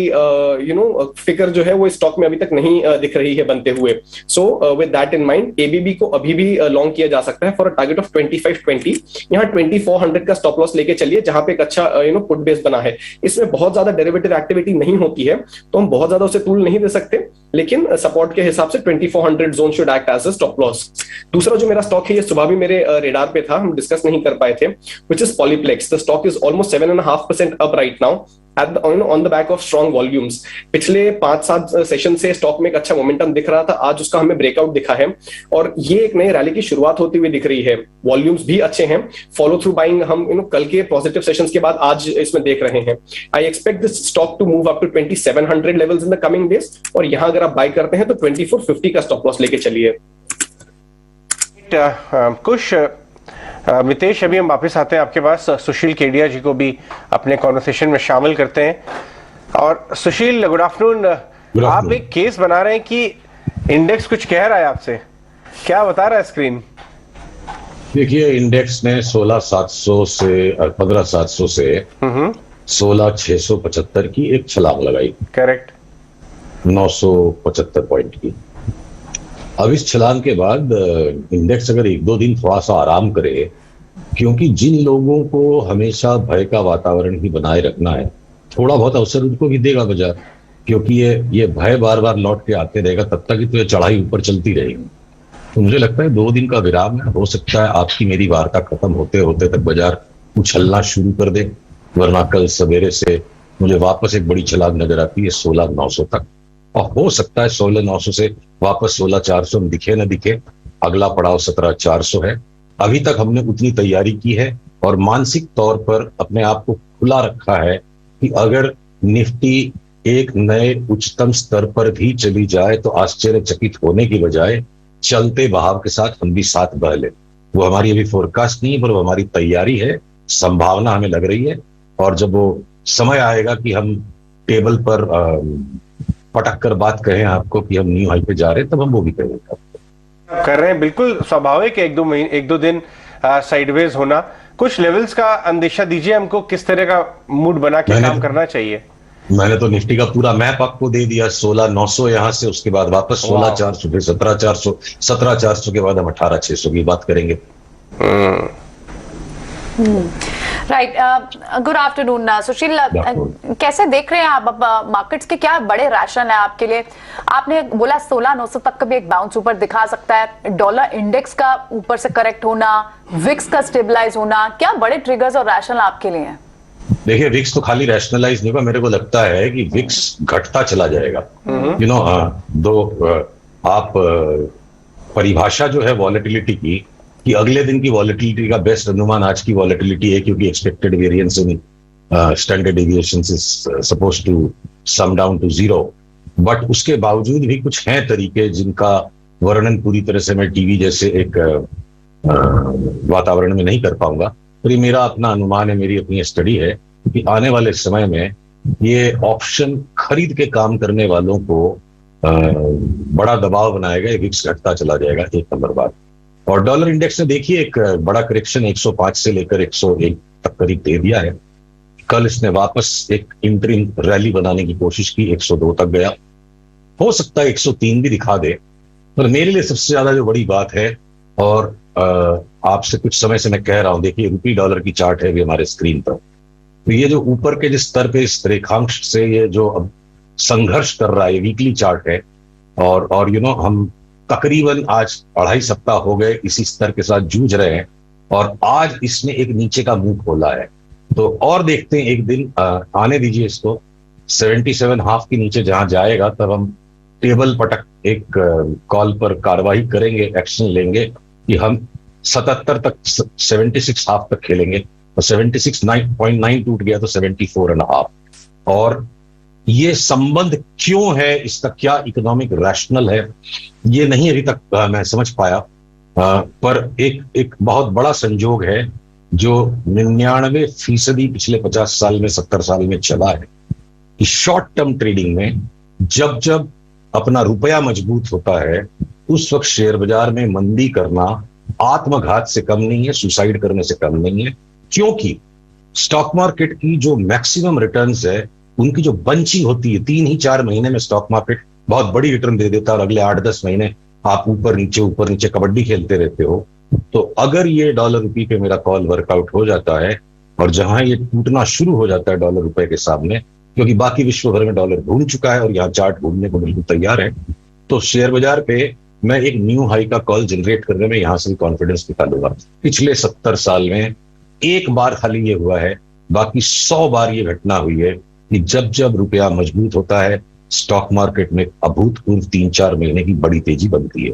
फिगर जो है वो स्टॉक में अभी तक नहीं दिख रही है बनते हुए। So with that in mind ABB को अभी भी लॉन्ग किया जा सकता है फॉर अ टारगेट ऑफ 2520। यहाँ 2400 का स्टॉप लॉस लेके चलिए, जहां पे एक अच्छा पुट बेस बना है। इसमें बहुत ज्यादा डेरिवेटिव एक्टिविटी नहीं होती है तो हम बहुत ज्यादा उसे तूल नहीं दे सकते, लेकिन सपोर्ट के हिसाब से 2400 zone should act as a stop loss. दूसरा जो मेरा स्टॉक है ये सुबह भी मेरे रेडार पे था, हम डिस्कस नहीं कर पाए थे, which is Polyplex. The stock is almost 7.5% up right now on the back of strong volumes. पिछले 5-7 सेशन से स्टॉक में एक अच्छा मोमेंटम दिख रहा था, आज उसका हमें ब्रेकआउट दिखा है और ये एक नई रैली की शुरुआत होती हुई दिख रही है। वॉल्यूम्स भी अच्छे हैं, फॉलो थ्रू बाइंग हम कल के पॉजिटिव सेशंस के बाद आज इसमें देख रहे हैं। I expect this stock to move up to 2700 levels in the coming days, और यहां अगर आप बाय करते हैं तो 2450 का स्टॉप लॉस लेके चलिए। कुछ मितेश, अभी हम वापस आते हैं आपके पास, सुशील केडिया जी को भी अपने कॉन्वर्सेशन में शामिल करते हैं। और सुशील, गुड आफ्टरनून। आप एक केस बना रहे हैं कि इंडेक्स कुछ कह रहा है आपसे, क्या बता रहा है स्क्रीन? देखिए, इंडेक्स ने 16,700 से 15,700 से 16,675 की एक छलांग लगाई। करेक्ट। 975 पॉइंट की। अब इस छलांग के बाद इंडेक्स अगर 1-2 दिन थोड़ा सा आराम करे, क्योंकि जिन लोगों को हमेशा भय का वातावरण ही बनाए रखना है, थोड़ा बहुत अवसर उनको भी देगा बाजार, क्योंकि ये भय बार बार लौट के आते रहेगा, तब तक ही तो ये चढ़ाई ऊपर चलती रहेगी। तो मुझे लगता है 2 दिन का विराम है, हो सकता है आपकी मेरी वार्ता खत्म होते होते तक बाजार उछलना शुरू कर दे, वरना कल सवेरे से मुझे वापस एक बड़ी छलांग नजर आती है 16,900 तक, और हो सकता है 16,900 से वापस 16,400 में दिखे न दिखे। अगला पड़ाव 17,400 है। अभी तक हमने उतनी तैयारी की है और मानसिक तौर पर अपने आप को खुला रखा है कि अगर निफ्टी एक नए उच्चतम स्तर पर भी चली जाए तो आश्चर्यचकित होने की बजाय चलते बहाव के साथ हम भी साथ बह ले। वो हमारी अभी फोरकास्ट नहीं है, पर वो हमारी तैयारी है, संभावना हमें लग रही है। और जब वो समय आएगा कि हम टेबल पर पटक कर बात कहें आपको कि हम न्यू हाई पे जा रहे हैं, तब हम वो भी कहेंगे। कर रहे हैं, बिल्कुल स्वाभाविक है 1-2 दिन साइडवेज होना। कुछ लेवल्स का अंदेशा दीजिए हमको, किस तरह का मूड बना के काम करना चाहिए? मैंने तो निफ्टी का पूरा मैप आपको दे दिया। 16,900 यहां से, उसके बाद वापस 16,400, फिर 17,400, 17,400 के बाद हम 18,600 की बात करेंगे। राइट। गुड आफ्टरनून सुशील, कैसे देख रहे हैं आप मार्केट्स के? क्या बड़े रैशन है आपके लिए? आपने बोला 16,900 तक का भी एक बाउंस ऊपर दिखा सकता है, डॉलर इंडेक्स का ऊपर से करेक्ट होना, विक्स का स्टेबलाइज होना, क्या बड़े ट्रिगर्स और रैशनल आपके लिए हैं? देखिए, विक्स तो खाली रैशनलाइज नहीं होगा, मेरे को लगता है कि विक्स घटता चला जाएगा। आप परिभाषा जो है वॉलेटिलिटी की, कि अगले दिन की वॉलेटिलिटी का बेस्ट अनुमान आज की वॉलेटिलिटी है, क्योंकि expected variance in standard deviations is supposed to sum down to 0। But उसके बावजूद भी कुछ हैं तरीके जिनका वर्णन पूरी तरह से मैं टीवी जैसे एक वातावरण में नहीं कर पाऊंगा, पर ये मेरा अपना अनुमान है, मेरी अपनी स्टडी है कि आने वाले समय में ये ऑप्शन खरीद के काम करने वालों को बड़ा दबाव बनाएगा। विक्स घटता चला जाएगा 1 नंबर बात। और डॉलर इंडेक्स ने देखिए एक बड़ा करेक्शन 105 से लेकर 101 तक करीब दे दिया है। कल इसने वापस एक इंटरिम रैली बनाने की कोशिश की, 102 तक गया, हो सकता है 103 भी दिखा दे। पर मेरे लिए सबसे ज्यादा जो बड़ी बात है, और आपसे कुछ समय से मैं कह रहा हूं, देखिए रुपी डॉलर की चार्ट है अभी हमारे स्क्रीन पर, तो ये जो ऊपर के जिस स्तर पे इस रेखांश से ये जो अब संघर्ष कर रहा है, वीकली चार्ट है, और हम तकरीबन आज 2.5 सप्ताह हो गए इसी स्तर के साथ जूझ रहे हैं, और आज इसने एक नीचे का मुंह खोला है। तो और देखते हैं, एक दिन आने दीजिए इसको, 77.5 के नीचे जहां जाएगा तब हम टेबल पटक एक कॉल पर कार्रवाई करेंगे, एक्शन लेंगे कि हम 77 तक 76.5 तक खेलेंगे, और 76.9 टूट गया तो 74.5। और ये संबंध क्यों है, इसका क्या इकोनॉमिक रैशनल है, ये नहीं अभी तक मैं समझ पाया, पर एक बहुत बड़ा संजोग है जो 99% पिछले 50 साल में 70 साल में चला है कि शॉर्ट टर्म ट्रेडिंग में जब अपना रुपया मजबूत होता है उस वक्त शेयर बाजार में मंदी करना आत्मघात से कम नहीं है, सुसाइड करने से कम नहीं है। क्योंकि स्टॉक मार्केट की जो मैक्सिमम रिटर्न्स है उनकी जो बंचिंग होती है, 3 ही 4 महीने में स्टॉक मार्केट बहुत बड़ी रिटर्न दे देता है, और अगले 8-10 महीने आप ऊपर नीचे कबड्डी खेलते रहते हो। तो अगर ये डॉलर रुपये पे मेरा कॉल वर्कआउट हो जाता है, और जहां ये टूटना शुरू हो जाता है डॉलर रुपए के सामने, क्योंकि बाकी विश्व भर में डॉलर घूम चुका है और यहाँ चार्ट घूमने को बिल्कुल तैयार है, तो शेयर बाजार पे मैं एक न्यू हाई का कॉल जनरेट करने में यहां से भी कॉन्फिडेंस निकालूंगा। पिछले 70 साल में एक बार खाली ये हुआ है, बाकी 100 बार ये घटना हुई है कि जब रुपया मजबूत होता है स्टॉक मार्केट में अभूतपूर्व 3-4 महीने की बड़ी तेजी बनती है।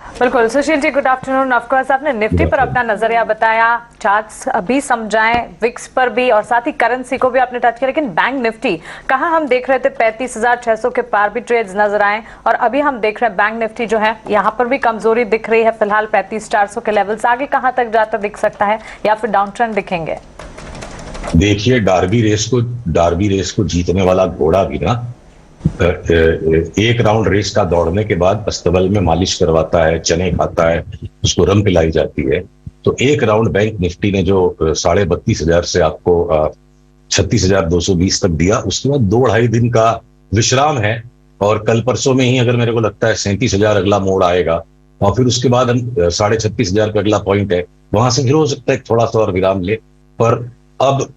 बिल्कुल Sushil ji, good afternoon. Of course आपने निफ्टी पर अपना नजरिया बताया, चार्ट्स अभी समझाएं, विक्स पर भी, और साथ ही करेंसी को भी आपने टच किया, लेकिन बैंक निफ्टी कहाँ हम देख रहे थे 35,600 के पार भी ट्रेड्स नजर आए, और अभी हम देख रहे हैं बैंक निफ्टी जो है यहाँ पर भी कमजोरी दिख रही है फिलहाल 35,400 के लेवल्स। आगे कहाँ तक जाता दिख सकता है, या फिर डाउन ट्रेंड दिखेंगे? देखिए, डार्बी रेस को जीतने वाला घोड़ा भी ना एक राउंड रेस का दौड़ने के बाद अस्तबल में मालिश करवाता है, चने खाता है, उसको रम पिलाई जाती है। तो एक राउंड बैंक निफ्टी ने जो 32,500 से आपको 36,220 तक दिया, उसके बाद 2-2.5 दिन का विश्राम है, और कल परसों में ही अगर मेरे को लगता है 37,000 अगला मोड़ आएगा, और फिर उसके बाद हम 36,500 का अगला पॉइंट है, वहां से फिर हो सकता है थोड़ा सा और विराम ले। पर अब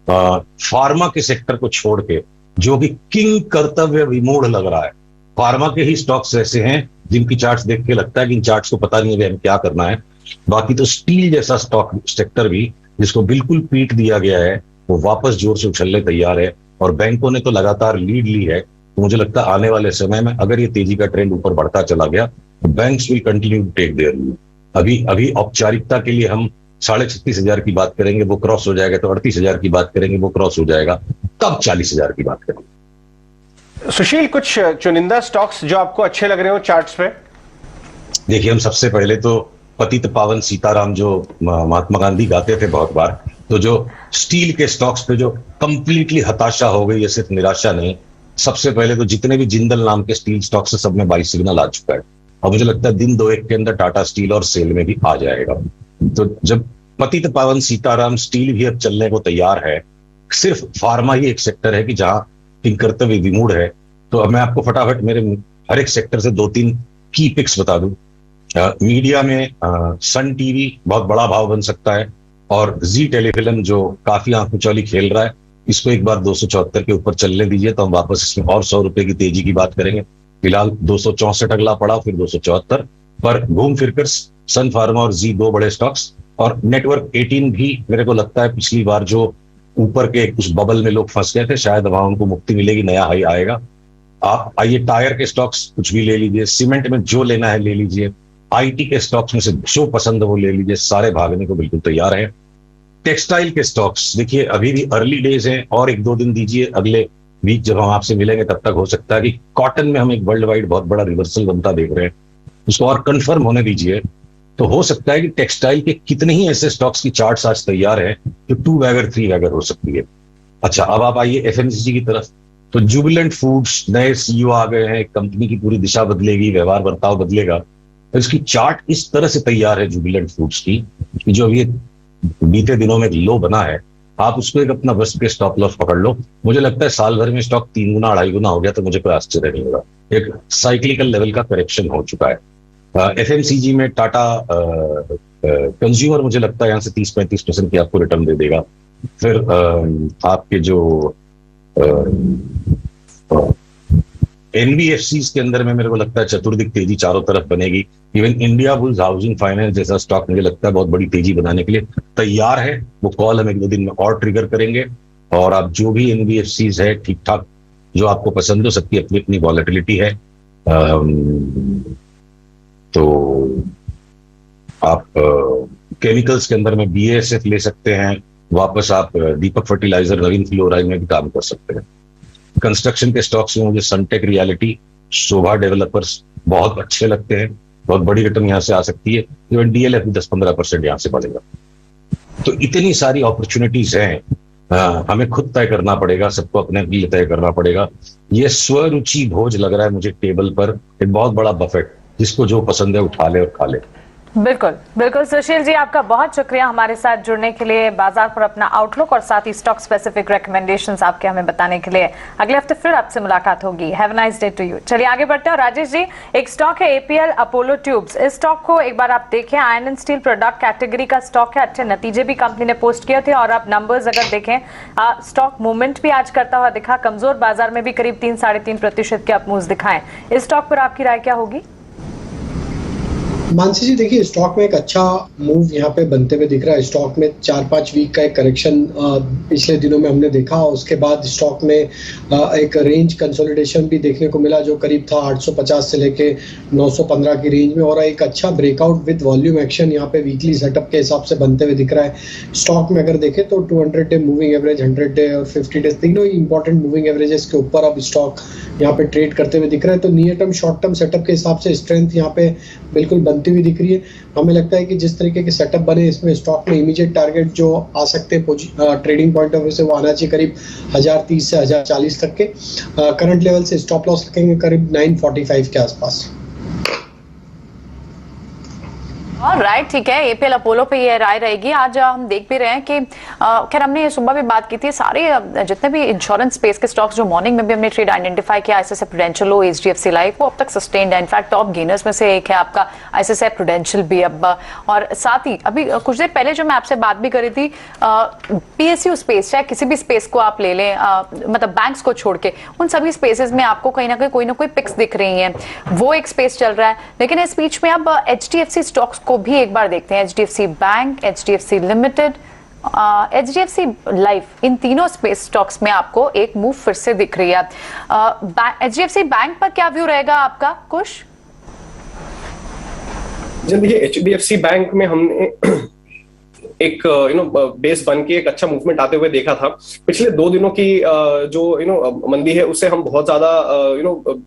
फार्मा के सेक्टर को छोड़ के जो भी किंग कर्तव्य विमूढ़ लग रहा है, फार्मा के ही स्टॉक्स ऐसे हैं जिनकी चार्ट्स देख के लगता है कि इन चार्ट्स को पता नहीं है हमें क्या करना है। बाकी तो स्टील जैसा स्टॉक सेक्टर भी, जिसको बिल्कुल पीट दिया गया है, वो वापस जोर से उछलने तैयार है, और बैंकों ने तो लगातार लीड ली है। तो मुझे लगता है आने वाले समय में अगर ये तेजी का ट्रेंड ऊपर बढ़ता चला गया तो banks will continue to take their lead. अभी औपचारिकता के लिए हम 36,500 की बात करेंगे, वो क्रॉस हो जाएगा, तो 38,000 की बात करेंगे, वो क्रॉस हो जाएगा, तब 40,000 की बात करेंगे। सुशील, कुछ चुनिंदा स्टॉक्स जो आपको अच्छे लग रहे हो चार्ट्स पे? देखिए, हम सबसे पहले तो पतित पावन सीताराम जो महात्मा गांधी गाते थे बहुत बार, तो जो स्टील के स्टॉक्स पे जो कंप्लीटली हताशा हो गई है, सिर्फ निराशा नहीं, सबसे पहले तो जितने भी जिंदल नाम के स्टील स्टॉक्स है सब में बाई सिग्नल आ चुका है, और मुझे लगता है दिन 2-1 के अंदर टाटा स्टील और सेल में भी आ जाएगा। तो जब पतित पावन सीताराम स्टील भी अब चलने को तैयार है, सिर्फ फार्मा ही एक सेक्टर है कि जहां किंग कर्तव्य विमूढ़ है। तो अब मैं आपको फटाफट मेरे हर एक सेक्टर से 2-3 की पिक्स बता दूं। मीडिया में सन टीवी बहुत बड़ा भाव बन सकता है, और जी टेलीफिल्म जो काफी आंखों खेल रहा है, इसको एक बार 274 के ऊपर चलने दीजिए, तो हम वापस इसमें और 100 रुपए की तेजी की बात करेंगे। फिलहाल 264 अगला पड़ा, फिर 274 पर घूम फिरकर सन फार्मा और जी 2 बड़े स्टॉक्स, और नेटवर्क 18 भी मेरे को लगता है पिछली बार जो ऊपर के उस बबल में लोग फंस गए थे, शायद वहां उनको मुक्ति मिलेगी, नया हाई आएगा। आप आइए टायर के स्टॉक्स कुछ भी ले लीजिए, सीमेंट में जो लेना है ले लीजिए, आईटी के स्टॉक्स में से जो पसंद है वो ले लीजिए, सारे भागने को बिल्कुल तैयार है। टेक्सटाइल के स्टॉक्स देखिए अभी भी अर्ली डेज हैं, और 1-2 दिन दीजिए, अगले वीक जब हम आपसे मिलेंगे तब तक हो सकता है कि कॉटन में हम एक वर्ल्ड वाइड बहुत बड़ा रिवर्सल बनता देख रहे हैं, उसको और कंफर्म होने दीजिए। तो हो सकता है कि टेक्सटाइल के कितने ही ऐसे स्टॉक्स की चार्ट्स आज तैयार है जो 2 वैगर 3 वैगर हो सकती है। अच्छा, अब आप आइए एफएमसीजी की तरफ। तो जुबिलेंट फूड्स, नए सीईओ आ गए हैं, कंपनी की पूरी दिशा बदलेगी, व्यवहार बर्ताव बदलेगा, तो इसकी चार्ट इस तरह से तैयार है जुबिलेंट फूड्स की कि जो अभी बीते दिनों में लो बना है, आप उसको एक अपना वर्स्ट के स्टॉप लॉस पकड़ लो। मुझे लगता है साल भर में स्टॉक 3 गुना 2.5 गुना हो गया तो मुझे कोई आश्चर्य नहीं होगा, एक साइक्लिकल लेवल का करेक्शन हो चुका है। एफएमसीजी में टाटा कंज्यूमर मुझे लगता है यहाँ से 30-35% की आपको रिटर्न दे देगा। फिर आपके जो एनबीएफसीज के अंदर में मेरे को लगता है चतुर्दिक तेजी चारों तरफ बनेगी। Even India bulls housing finance जैसा स्टॉक मुझे लगता है बहुत बड़ी तेजी बनाने के लिए तैयार है। वो कॉल हम 1-2 दिन में और ट्रिगर करेंगे और आप जो भी एनबीएफसीज है ठीक ठाक जो आपको पसंद हो, सबकी अपनी अपनी वॉलेटिलिटी है। तो आप केमिकल्स के अंदर में बीएएसएफ ले सकते हैं, वापस आप दीपक फर्टिलाइजर नवीन फ्लोराइड में भी काम कर सकते हैं। कंस्ट्रक्शन के स्टॉक्स में मुझे सनटेक रियलिटी, शोभा डेवलपर्स बहुत अच्छे लगते हैं, बहुत बड़ी रिटर्न यहां से आ सकती है। इवन डीएलएफ भी 10-15% यहां से बढ़ेगा। तो इतनी सारी अपॉर्चुनिटीज हैं, हमें खुद तय करना पड़ेगा, सबको अपने लिए तय करना पड़ेगा। ये स्वरुचि भोज लग रहा है मुझे टेबल पर, एक बहुत बड़ा बफेट, जिसको जो पसंद है उठा ले और खा ले। बिल्कुल बिल्कुल। सुशील जी, आपका बहुत शुक्रिया हमारे साथ जुड़ने के लिए, बाजार पर अपना आउटलुक और साथ ही स्टॉक स्पेसिफिक रिकमेंडेशंस आपके हमें बताने के लिए। अगले हफ्ते फिर आपसे मुलाकात होगी। Have a nice day to you. चलिए आगे बढ़ते हैं। राजेश जी, एक स्टॉक है एपीएल अपोलो ट्यूब्स। इस स्टॉक को एक बार आप देखें, iron and steel product category का स्टॉक है। अच्छे नतीजे भी कंपनी ने पोस्ट किए थे और आप नंबर्स अगर देखें, स्टॉक मूवमेंट भी आज करता हुआ दिखा, कमजोर बाजार में भी करीब 3-3.5% के अपमूव्स दिखाएं। इस स्टॉक पर आपकी राय क्या होगी? मानसी जी, देखिए स्टॉक में एक अच्छा मूव यहाँ पे बनते हुए दिख रहा है। स्टॉक में 4-5 वीक का एक करेक्शन पिछले दिनों में हमने देखा। उसके बाद स्टॉक में एक रेंज कंसोलिडेशन भी देखने को मिला, जो करीब था 850 से लेके 915 की रेंज में, और एक अच्छा ब्रेकआउट विद वॉल्यूम एक्शन यहाँ पे वीकली सेटअप के हिसाब से बनते हुए दिख रहा है। स्टॉक में अगर देखें तो 200 डे मूविंग एवरेज, 100 डे और 50 डे, तीनों ही इंपॉर्टेंट मूविंग एवरेजेस के ऊपर अब स्टॉक यहाँ पे ट्रेड करते हुए दिख रहा है। तो near term short term setup के हिसाब से स्ट्रेंथ यहाँ पे बिल्कुल बनती हुई दिख रही है। हमें लगता है कि जिस तरीके के सेटअप बने, इसमें स्टॉक में इमीडिएट टारगेट जो आ सकते हैं ट्रेडिंग पॉइंट ऑफ व्यू से, वो आना चाहिए करीब 1030 से 1040 तक के। करंट लेवल से स्टॉप लॉस रखेंगे करीब 945 के आसपास। राइट, ठीक है। एपीएल अपोलो पे ये राय रहेगी। आज हम देख भी रहे हैं कि खैर हमने सुबह भी बात की थी, सारे जितने भी इंश्योरेंस स्पेस के स्टॉक्स जो मॉर्निंग में भी हमने ट्रेड आइडेंटिफाई किया, आईसीआईसीआई प्रूडेंशियल हो, एचडीएफसी लाइफ, वो अब तक सस्टेन्ड है। इनफैक्ट टॉप गेनर्स में से एक है आपका आईसीआईसीआई प्रूडेंशियल भी अब। और साथ ही अभी कुछ देर पहले जो मैं आपसे बात भी करी थी, पीएसयू स्पेस, चाहे किसी भी स्पेस को आप ले लें, मतलब बैंक्स को छोड़ के, उन सभी स्पेसेस में आपको कहीं ना कोई ना कोई पिक्स दिख रही हैं। वो एक स्पेस चल रहा है। लेकिन इस बीच में अब एचडीएफसी स्टॉक्स को भी एक बार देखते हैं। HDFC bank, HDFC limited, HDFC life, इन तीनों स्पेस स्टॉक्स में आपको एक मूव फिर से दिख रही है। एचडीएफसी बैंक पर क्या व्यू रहेगा आपका कुछ? जब ये एचडीएफसी बैंक में हमने एक बेस बन के एक अच्छा मूवमेंट आते हुए देखा था। पिछले 2 दिनों की जो मंदी है, उसे हम बहुत ज्यादा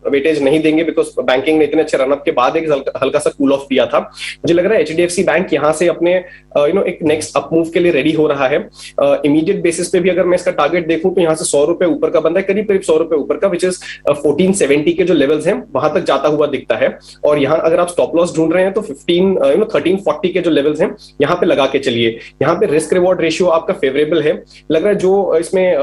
वेटेज नहीं देंगे, बिकॉज बैंकिंग ने इतने अच्छे रनअप के बाद एक हल्का सा कूल ऑफ दिया था। मुझे लग रहा है एचडीएफसी बैंक यहाँ से अपने एक नेक्स्ट अप मूव के लिए रेडी हो रहा है। इमीडिएट बेसिस पे भी अगर मैं इसका टारगेट देखूं तो यहाँ से 100 रुपए ऊपर का बंदा है, करीब 100 रुपए ऊपर का, विच इज 1470 के जो लेवल्स हैं वहां तक जाता हुआ दिखता है। और यहाँ अगर आप स्टॉप लॉस ढूंढ रहे हैं तो 1340 के जो लेवल्स हैं यहाँ पे लगा के चलिए। यहाँ पे रिस्क रिवॉर्ड रेशियो आपका फेवरेबल है। लग रहा है जो इसमें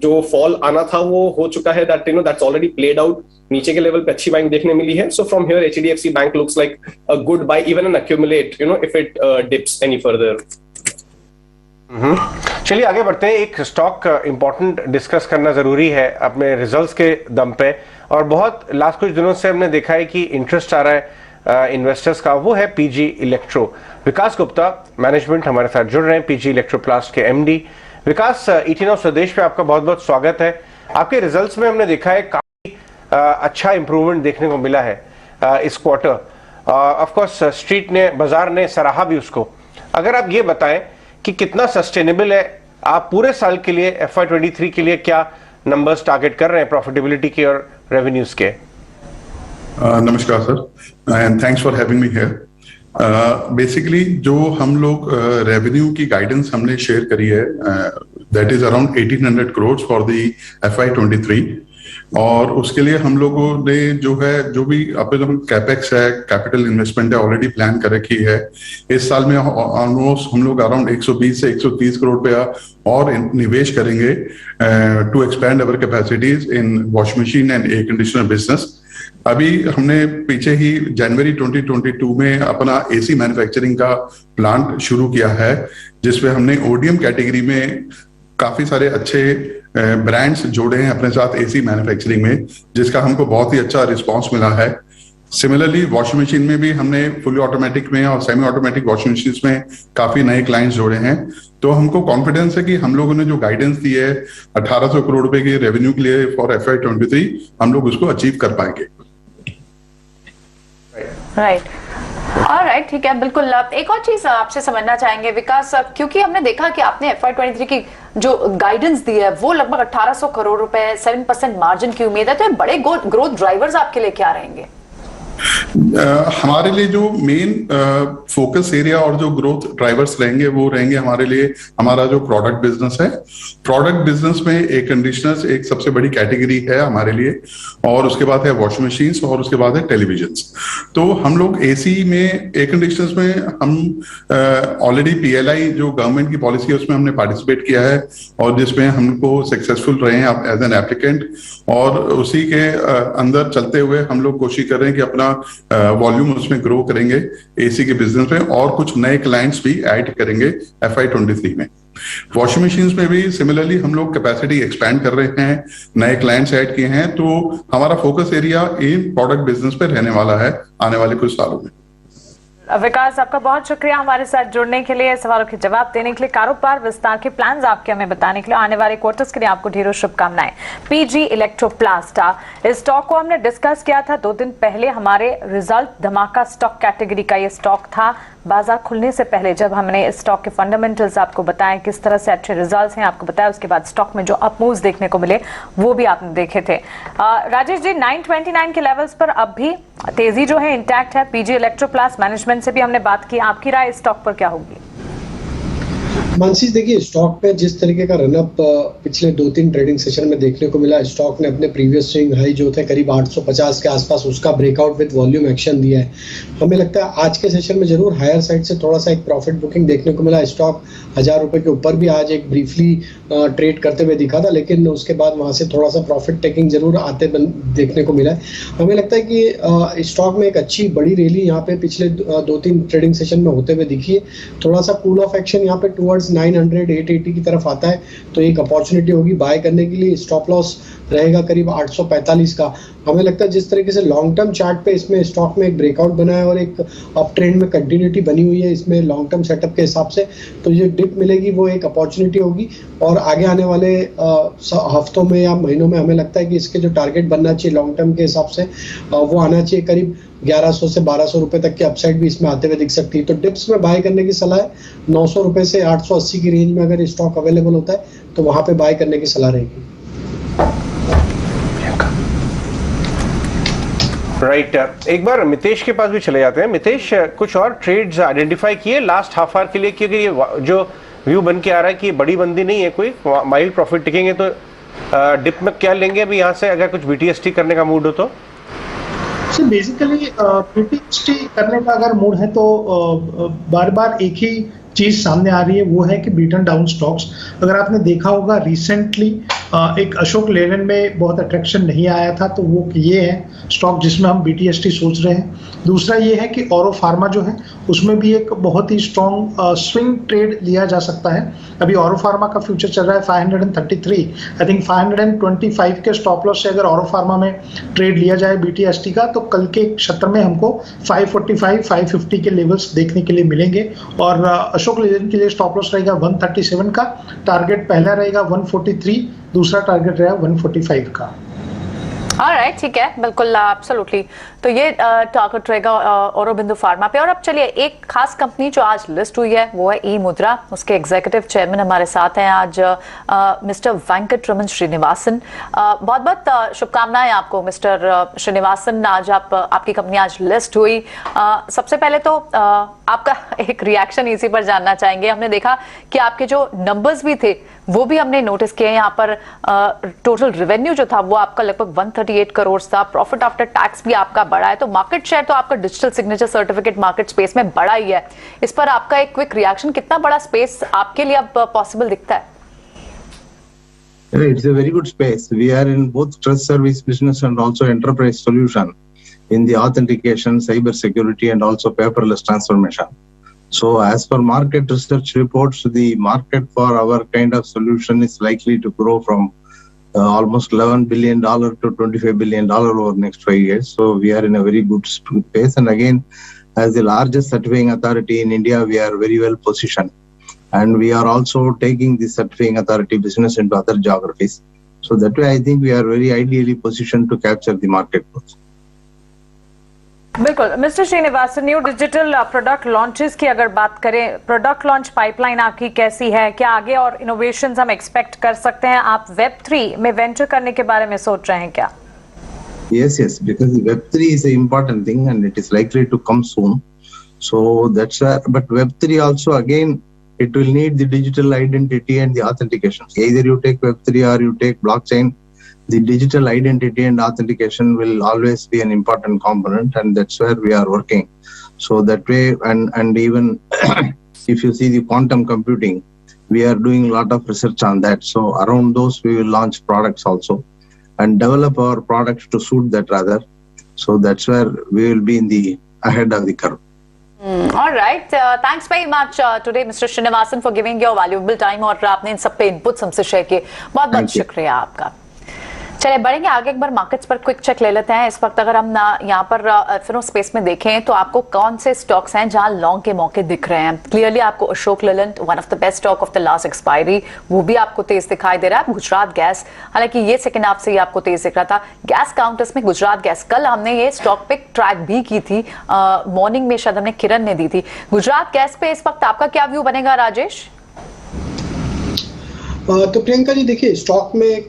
जो फॉल आना था वो हो चुका है, दैट्स ऑलरेडी प्लेड आउट। नीचे के लेवल पे अच्छी बाइंग देखने मिली है। So from here HDFC bank looks like a good buy, even an accumulate if it dips any further. चलिए आगे बढ़ते हैं। एक स्टॉक इंपॉर्टेंट डिस्कस करना जरूरी है अपने रिजल्ट्स के दम पे, और बहुत लास्ट कुछ दिनों से हमने देखा है कि इंटरेस्ट आ रहा है इन्वेस्टर्स का, वो है पीजी इलेक्ट्रो। विकास गुप्ता मैनेजमेंट हमारे साथ जुड़ रहे हैं, पीजी इलेक्ट्रोप्लास्ट के एमडी। विकास, ईटी नाउ स्वदेश पे आपका बहुत बहुत स्वागत है। आपके रिजल्ट्स में हमने देखा है काफी अच्छा इंप्रूवमेंट देखने को मिला है इस क्वार्टर। ऑफ कोर्स स्ट्रीट ने, बाजार ने सराहा भी उसको। अगर आप ये बताएं कि कितना सस्टेनेबल है, आप पूरे साल के लिए FY23 के लिए क्या नंबर्स टारगेट कर रहे हैं प्रॉफिटेबिलिटी के और रेवेन्यूज के? नमस्कार sir, and thanks for having me here. Basically जो हम लोग रेवेन्यू की गाइडेंस हमने शेयर करी है, that is around 1800 crore for the FY23, और उसके लिए हम लोगों ने जो भी अपने कैपेक्स है, कैपिटल इन्वेस्टमेंट है, ऑलरेडी प्लान कर रखी है। इस साल में ऑलमोस्ट हम लोग अराउंड 120 से 130 करोड़ रुपया और निवेश करेंगे to expand our capacities in wash machine and air conditioner business. अभी हमने पीछे ही जनवरी 2022 में अपना एसी मैन्युफैक्चरिंग का प्लांट शुरू किया है, जिसमें हमने ओडीएम कैटेगरी में काफी सारे अच्छे ब्रांड्स जोड़े हैं अपने साथ एसी मैन्युफैक्चरिंग में, जिसका हमको बहुत ही अच्छा रिस्पांस मिला है। सिमिलरली वॉशिंग मशीन में भी हमने फुली ऑटोमेटिक में और सेमी ऑटोमेटिक वॉशिंग मशीन में काफी नए क्लाइंट्स जोड़े हैं। तो हमको कॉन्फिडेंस है कि हम लोगों ने जो गाइडेंस दी है 1800 करोड़ रुपए की रेवेन्यू के लिए फॉर FY23, हम लोग उसको अचीव कर पाएंगे। राइट, ऑलराइट, ठीक है, बिल्कुल। एक और चीज आपसे समझना चाहेंगे विकास, क्योंकि हमने देखा कि आपने FY23 की जो गाइडेंस दी है वो लगभग 1800 करोड़ रुपए, 7% मार्जिन की उम्मीद है, तो बड़े ग्रोथ ड्राइवर्स आपके लिए क्या रहेंगे? हमारे लिए जो मेन फोकस एरिया और जो ग्रोथ ड्राइवर्स रहेंगे वो रहेंगे हमारे लिए हमारा जो प्रोडक्ट बिजनेस है। प्रोडक्ट बिजनेस में एयर कंडीशनर्स एक सबसे बड़ी कैटेगरी है हमारे लिए, और उसके बाद है वॉशिंग मशीन्स, और उसके बाद है टेलीविजन्स। तो हम लोग एसी में, एयर कंडीशनर्स में हम ऑलरेडी PLI जो गवर्नमेंट की पॉलिसी है उसमें हमने पार्टिसिपेट किया है, और जिसमें हमको सक्सेसफुल रहे हैं एज एन एप्लीकेंट, और उसी के अंदर चलते हुए हम लोग कोशिश कर रहे हैं कि अपना वॉल्यूम उसमें ग्रो करेंगे एसी के बिजनेस में, और कुछ नए क्लाइंट्स भी ऐड करेंगे FY23 में। वॉशिंग मशीन्स में भी सिमिलरली हम लोग कैपेसिटी एक्सपैंड कर रहे हैं, नए क्लाइंट्स ऐड किए हैं। तो हमारा focus area in product business पे रहने वाला है आने वाले कुछ सालों में। विकास, आपका बहुत शुक्रिया हमारे साथ जुड़ने के लिए, सवालों के जवाब देने के लिए, कारोबार विस्तार के प्लान्स आपके हमें बताने के लिए। आने वाले क्वार्टर्स के लिए आपको ढेरों शुभकामनाएं। PG इलेक्ट्रोप्लास्ट, इस स्टॉक को हमने डिस्कस किया था 2 दिन पहले, हमारे रिजल्ट धमाका स्टॉक कैटेगरी का ये स्टॉक था। बाजार खुलने से पहले जब हमने इस स्टॉक के फंडामेंटल्स आपको बताए, किस तरह से अच्छे रिजल्ट्स हैं आपको बताया, उसके बाद स्टॉक में जो अप मूव्स देखने को मिले वो भी आपने देखे थे। राजेश जी, 929 के लेवल्स पर अब भी तेजी जो है इंटैक्ट है। PG इलेक्ट्रोप्लास्ट मैनेजमेंट से भी हमने बात की, आपकी राय इस स्टॉक पर क्या होगी? मानसी, देखिए स्टॉक पे जिस तरीके का रनअप पिछले 2-3 ट्रेडिंग सेशन में देखने को मिला, स्टॉक ने अपने प्रीवियस स्विंग हाई जो थे करीब 850 के आसपास, उसका ब्रेकआउट विद वॉल्यूम एक्शन दिया है। हमें लगता है आज के सेशन में जरूर हायर साइड से थोड़ा सा एक प्रॉफिट बुकिंग देखने को मिला। स्टॉक 1000 रुपए के ऊपर भी आज एक ब्रीफली ट्रेड करते हुए दिखा था, लेकिन उसके बाद वहां से थोड़ा सा प्रॉफिट टेकिंग जरूर आते देखने को मिला है। हमें लगता है कि स्टॉक में एक अच्छी बड़ी रैली यहाँ पे पिछले 2-3 ट्रेडिंग सेशन में होते हुए दिखी है। थोड़ा सा कूल ऑफ एक्शन यहाँ पे टुवर्ड्स 900-880 की तरफ आता है, तो एक अपॉर्चुनिटी होगी बाय करने के लिए। स्टॉप लॉस रहेगा करीब 845 का। हमें लगता है जिस तरीके से लॉन्ग टर्म चार्ट पे इसमें स्टॉक में एक ब्रेकआउट बना है और एक अप ट्रेंड में कंटिन्यूटी बनी हुई है इसमें लॉन्ग टर्म सेटअप के हिसाब से, तो ये डिप मिलेगी वो एक अपॉर्चुनिटी होगी। और आगे आने वाले हफ्तों में या महीनों में हमें लगता है कि इसके जो टारगेट बनना चाहिए लॉन्ग टर्म के हिसाब से वो आना चाहिए करीब 1100 से 1200 रुपए तक की अपसाइड भी इसमें आते हुए दिख सकती है। तो डिप्स में बाय करने की सलाह है। 900 रुपए से 880 की रेंज में अगर स्टॉक अवेलेबल होता है तो वहां पे बाय करने की सलाह रहेगी। राइट, एक बार मितेश के पास भी चले जाते हैं। मितेश, कुछ और ट्रेड्स आइडेंटिफाई किए लास्ट हाफ आवर के लिए, क्योंकि ये जो व्यू बन के आ रहा है कि बड़ी बंदी नहीं है, कोई माइल्ड प्रॉफिट टिकेंगे, तो डिप में क्या लेंगे अभी यहाँ से, अगर कुछ BTST करने का मूड हो तो? बेसिकली BTST करने का अगर मूड है तो बार बार एक ही चीज सामने आ रही है, वो है कि बीटन डाउन स्टॉक्स। अगर आपने देखा होगा रिसेंटली एक अशोक लेलैंड में बहुत अट्रैक्शन नहीं आया था, तो वो ये है स्टॉक जिसमें हम BTST सोच रहे हैं। दूसरा ये है कि ऑरो फार्मा जो है उसमें भी एक बहुत ही स्ट्रॉन्ग स्विंग ट्रेड लिया जा सकता है। अभी ऑरो फार्मा का फ्यूचर चल रहा है 533, आई थिंक 525 के स्टॉप लॉस से अगर ऑरो फार्मा में ट्रेड लिया जाए BTST का, तो कल के सत्र में हमको 545, 550 के लेवल्स देखने के लिए मिलेंगे। और अशोक लेलैंड के लिए स्टॉप लॉस रहेगा 137 का, टारगेट पहला रहेगा 143, दूसरा टारगेट रहेगा 145 का। ऑलराइट, ठीक है, बिल्कुल, एब्सोल्युटली। तो ये टारगेट रहेगा औरोबिंदु फार्मा पे। और अब चलिए एक खास कंपनी जो आज लिस्ट हुई है वो है ई-मुद्रा। उसके एग्जीक्यूटिव चेयरमैन हमारे साथ हैं आज मिस्टर वेंकटरमन श्रीनिवासन। बहुत बहुत शुभकामनाएं आपको मिस्टर श्रीनिवासन, आज आपकी कंपनी आज लिस्ट हुई। सबसे पहले तो आपका एक रिएक्शन इसी पर जानना चाहेंगे। हमने देखा कि आपके जो नंबर्स भी थे वो भी हमने नोटिस किए। यहाँ पर टोटल रेवेन्यू जो था वो आपका लगभग 138 करोड़ था, प्रॉफिट आफ्टर टैक्स भी आपका बढ़ा है, तो मार्केट शेयर तो आपका digital signature certificate market space में बढ़ा ही है। इस पर आपका एक क्विक रिएक्शन, कितना बड़ा स्पेस आपके लिए अब पॉसिबल दिखता है? It's a very good space. We are in both trust service business and also enterprise solution in the authentication, cyber security, and also paperless transformation. So as per market research reports, the market for our kind of solution is likely to grow from almost $11 billion to $25 billion over the next 5 years. So we are in a very good space. And again, as the largest certifying authority in India, we are very well positioned. And we are also taking the certifying authority business into other geographies. So that way, I think we are very ideally positioned to capture the market growth. बिल्कुल mister Srinivasan, new digital product launches की अगर बात करें, product launch pipeline आपकी कैसी है? क्या आगे और इनोवेशंस हम एक्सपेक्ट कर सकते हैं? आप Web3 में वेंचर करने के बारे में सोच रहे हैं क्या? Yes, because Web3 is an important thing and it is likely to come soon. So that's why, but Web3 also again, it will need the digital identity and the authentication. Either you take Web3 or you take blockchain, the digital identity and authentication will always be an important component, and that's where we are working. So that way, and even if you see the quantum computing, we are doing a lot of research on that. So around those, we will launch products also and develop our products to suit that rather. So that's where we will be in the ahead of the curve. All right. Thanks very much today, Mr. Srinivasan, for giving your valuable time और आपने इन सब पे inputs हमसे share किए. बहुत बहुत शुक्रिया आपका. चलिए बढ़ेंगे आगे, एक बार मार्केट्स पर क्विक चेक ले लेते हैं. इस वक्त अगर हम यहाँ पर फिनो स्पेस में देखें तो आपको कौन से स्टॉक्स हैं जहां लॉन्ग के मौके दिख रहे हैं. क्लियरली आपको Ashok Leyland, one of the best stock of the last expiry, वो भी आपको तेज दिखाई दे रहा है. गुजरात गैस, हालांकि ये सेकंड हाफ से ही आपको तेज दिख रहा था. गैस काउंटर्स में गुजरात गैस, कल हमने ये स्टॉक पिक ट्रैक भी की थी, मॉर्निंग में शायद हमने किरण ने दी थी. गुजरात गैस पे इस वक्त आपका क्या व्यू बनेगा राजेश? तो प्रियंका जी देखिए, स्टॉक में एक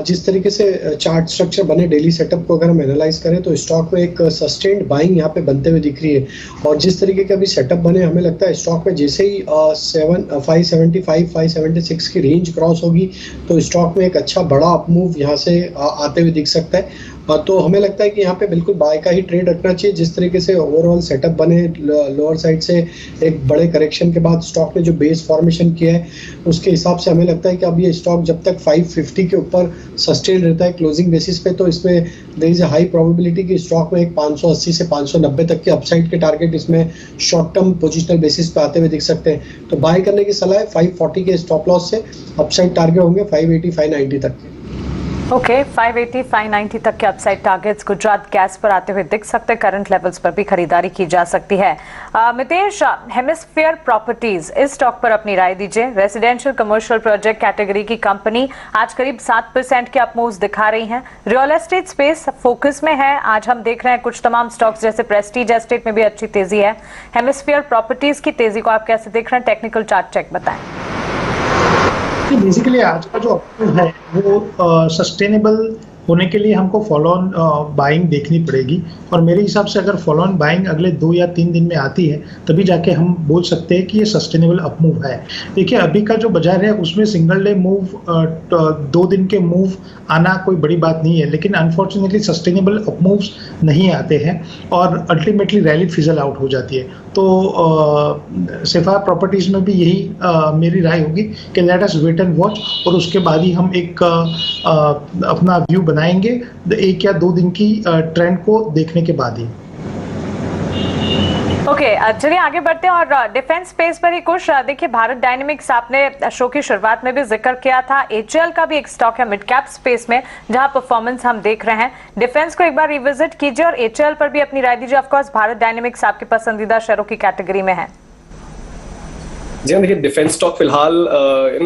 जिस तरीके से चार्ट स्ट्रक्चर बने, डेली सेटअप को अगर हम एनालाइज करें तो स्टॉक में एक सस्टेन्ड बाइंग यहाँ पे बनते हुए दिख रही है. और जिस तरीके के अभी सेटअप बने, हमें लगता है स्टॉक में जैसे ही 575 576 की रेंज क्रॉस होगी तो स्टॉक में एक अच्छा बड़ा अप मूव यहाँ से आते हुए दिख सकता है. तो हमें लगता है कि यहाँ पे बिल्कुल बाय का ही ट्रेड रखना चाहिए. जिस तरीके से ओवरऑल सेटअप बने, लोअर साइड से एक बड़े करेक्शन के बाद स्टॉक ने जो बेस फॉर्मेशन किया है, उसके हिसाब से हमें लगता है कि अब ये स्टॉक जब तक 550 के ऊपर सस्टेन रहता है क्लोजिंग बेसिस पे, तो इसमें there is a high probability कि स्टॉक में एक 580 से 590 तक के अपसाइड के टारगेट इसमें शॉर्ट टर्म पोजिशनल बेसिस पे आते हुए दिख सकते हैं. तो बाय करने की सलाह है. 540 के स्टॉप लॉस से अपसाइड टारगेट होंगे 580 590 तक के. ओके, 580 590 तक के अपसाइड टारगेट्स गुजरात गैस पर आते हुए दिख सकते हैं. करंट लेवल्स पर भी खरीदारी की जा सकती है. मितेश, हेमिस्फीयर प्रॉपर्टीज, इस स्टॉक पर अपनी राय दीजिए. रेजिडेंशियल कमर्शियल प्रोजेक्ट कैटेगरी की कंपनी आज करीब 7% के अप मूव्स दिखा रही हैं. रियल एस्टेट स्पेस फोकस में है. आज हम देख रहे हैं कुछ तमाम स्टॉक्स जैसे प्रेस्टीज एस्टेट में भी अच्छी तेजी है. हेमिस्फीयर प्रॉपर्टीज की तेजी को आप कैसे देख रहे हैं? टेक्निकल चार्ट चेक बताएं. बेसिकली आज का जो ऑप्शन है वो सस्टेनेबल होने के लिए हमको फॉलो ऑन बाइंग देखनी पड़ेगी. और मेरे हिसाब से अगर फॉलो ऑन बाइंग अगले 2 या 3 दिन में आती है तभी जाके हम बोल सकते हैं कि ये सस्टेनेबल अप मूव है. देखिए, अभी का जो बाजार है उसमें सिंगल डे मूव, 2 दिन के मूव आना कोई बड़ी बात नहीं है, लेकिन अनफॉर्चुनेटली सस्टेनेबल अप मूव्स नहीं आते हैं और अल्टीमेटली रैली फिजल आउट हो जाती है. तो सेफायर प्रॉपर्टीज में भी यही मेरी राय होगी कि let us wait and watch, और उसके बाद ही हम एक अपना व्यू बनाएंगे 1 या 2 दिन की ट्रेंड को देखने के बाद ही. ओके, चलिए आगे बढ़ते हैं और डिफेंस स्पेस पर ही कुछ देखिए. भारत डायनेमिक्स आपने शो की शुरुआत में भी जिक्र किया था. एचएएल का भी एक स्टॉक है मिड कैप स्पेस में जहां परफॉर्मेंस हम देख रहे हैं. डिफेंस को एक बार रिविजिट कीजिए और एचएएल पर भी अपनी राय दीजिए. ऑफ कोर्स भारत डायनेमिक्स आपके पसंदीदा शेयरों की कैटेगरी में है. जी देखिए, डिफेंस स्टॉक फिलहाल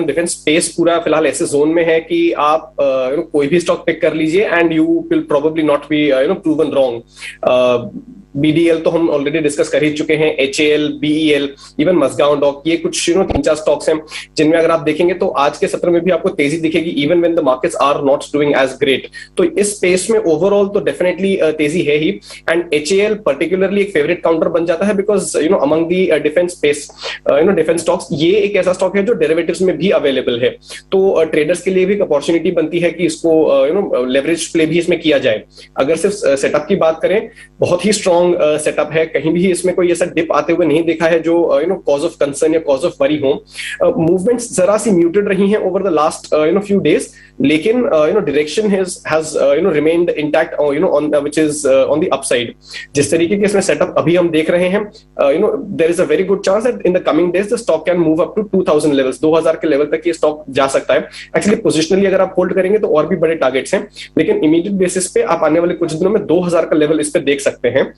डिफेंस स्पेस पूरा फिलहाल ऐसे जोन में है कि आप कोई भी स्टॉक पिक कर लीजिए and you will probably not be proven wrong. BDL तो हम ऑलरेडी डिस्कस कर ही चुके हैं. HAL, BEL, even Mazagon Dock, ये कुछ 3-4 स्टॉक्स हैं जिनमें अगर आप देखेंगे तो आज के सत्र में भी आपको तेजी दिखेगी even when the markets are not doing as great. तो इस स्पेस में ओवरऑल तो डेफिनेटली तेजी है ही. एंड HAL पर्टिकुलरली एक फेवरेट काउंटर बन जाता है because among the defence space defence stocks ये एक ऐसा स्टॉक है जो डेरिवेटिव्स में भी अवेलेबल है. तो ट्रेडर्स के लिए भी एक अपॉर्चुनिटी बनती है कि इसको लेवरेज प्ले भी इसमें किया जाए. अगर सिर्फ सेटअप की बात करें, बहुत ही स्ट्रॉन्ग स्ट्रॉन्ग सेटअप है, कहीं भी इसमें कोई ऐसा डिप आते हुए नहीं देखा है जो कॉज ऑफ कंसर्न या कॉज ऑफ वरी हो। मूवमेंट्स जरा सी म्यूटेड रही हैं over the last few days, लेकिन direction has remained intact on which is on the upside. जिस तरीके के इसमें सेटअप अभी हम देख रहे हैं, there is a very good chance that in the coming days the stock can move up to 2000 levels, 2000 के लेवल तक ये स्टॉक जा सकता है। एक्चुअली पोजिशनली अगर आप होल्ड करेंगे तो और भी बड़े टारगेट्स हैं, लेकिन इमीडिएट बेसिस पे आप आने वाले कुछ दिनों में 2000 का लेवल इस पे देख सकते हैं।